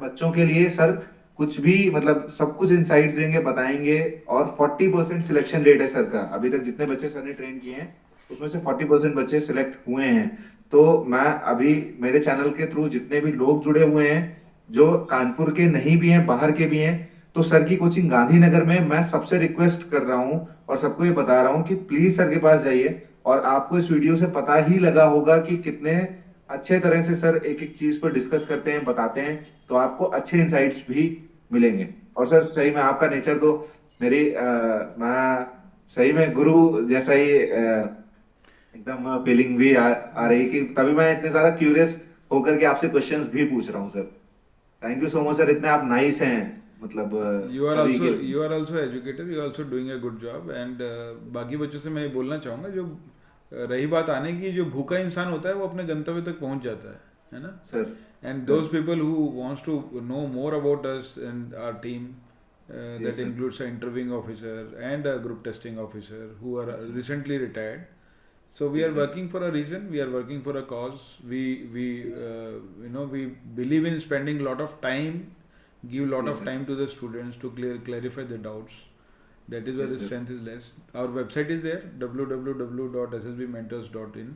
Speaker 2: बच्चों के लिए सर कुछ भी, मतलब सब कुछ इनसाइट्स देंगे, बताएंगे, और 40% सिलेक्शन रेट है सर का. अभी तक जितने बच्चे सर ने ट्रेन किए हैं उसमें से 40% बच्चे सिलेक्ट हुए हैं. तो मैं अभी मेरे चैनल के थ्रू जितने भी लोग जुड़े हुए हैं, जो कानपुर के नहीं भी हैं, बाहर के भी हैं, तो सर की कोचिंग गांधीनगर में मैं सबसे रिक्वेस्ट कर रहा हूं और सबको ये बता रहा हूं कि प्लीज सर के पास जाइए. और आपको इस वीडियो से पता ही लगा होगा कि कितने अच्छे तरह से सर एक एक चीज पर डिस्कस करते हैं, बताते हैं, तो आपको अच्छे इंसाइट्स भी मिलेंगे. और सर सही में आपका नेचर तो मेरी मैं सही में गुरु जैसा ही एकदम फीलिंग भी आ रही, कि तभी मैं इतने ज्यादा क्यूरियस होकर के आपसे क्वेश्चंस भी पूछ रहा हूँ sir. Thank you so much sir, इतने आप नाइस हैं, मतलब
Speaker 1: you are also educator, you are also doing a good job, and बाकी बच्चों से मैं ये बोलना चाहूँगा, जो रही बात आने की, जो भूखा इंसान होता है वो अपने गंतव्य तक पहुँच जाता है ना
Speaker 2: sir.
Speaker 1: And those people who wants to know more about us and our team, that
Speaker 2: sir.
Speaker 1: includes an interviewing officer and a group testing officer who are recently retired. So we are
Speaker 2: Yes, sir.
Speaker 1: working for a reason, we are working for a cause. We we believe in spending a lot of time, give a lot
Speaker 2: Yes,
Speaker 1: of
Speaker 2: sir.
Speaker 1: time to the students to clarify the doubts. That is why
Speaker 2: Yes,
Speaker 1: the
Speaker 2: sir.
Speaker 1: strength is less. Our website is there, www.ssbmentors.in.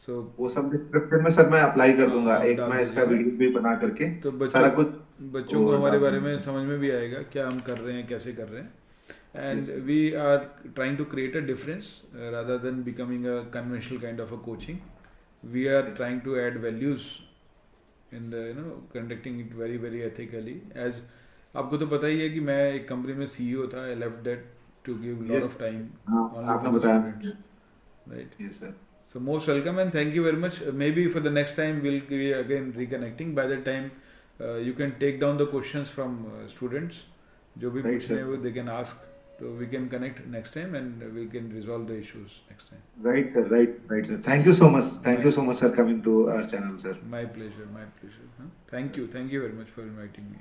Speaker 1: So
Speaker 2: वो सब description में sir मैं apply कर दूंगा,
Speaker 1: आप
Speaker 2: एक
Speaker 1: डाल
Speaker 2: मैं इसका
Speaker 1: दीजिएगा,
Speaker 2: वीडियो भी बना करके
Speaker 1: तो
Speaker 2: सारा कुछ
Speaker 1: बच्चों
Speaker 2: वो
Speaker 1: को हमारे
Speaker 2: डाल
Speaker 1: बारे में
Speaker 2: दूंगा।
Speaker 1: समझ में भी आएगा क्या हम कर रहे हैं, कैसे कर रहे हैं.
Speaker 2: Yes,
Speaker 1: And
Speaker 2: sir.
Speaker 1: we are trying to create a difference rather than becoming a conventional kind of a coaching. We are
Speaker 2: Yes.
Speaker 1: trying to add values in the conducting it very very ethically. As आपको तो पता ही है कि मैं एक company में CEO था. I left that to give lot
Speaker 2: Yes.
Speaker 1: of time
Speaker 2: हाँ,
Speaker 1: only
Speaker 2: आपने
Speaker 1: for the
Speaker 2: बताया।
Speaker 1: students, right?
Speaker 2: Yes, sir.
Speaker 1: So most welcome and thank you very much. Maybe for the next time we'll be again reconnecting. By that time, you can take down the questions from students. जो भी
Speaker 2: Right,
Speaker 1: पूछने
Speaker 2: sir.
Speaker 1: हैं वो they can ask. So we can connect next time and we can resolve the issues next time.
Speaker 2: Right, sir. Right, sir. Thank you so much. Thank you so much, sir, coming to our channel, sir.
Speaker 1: My pleasure, my pleasure. Huh? Thank you very much for inviting me.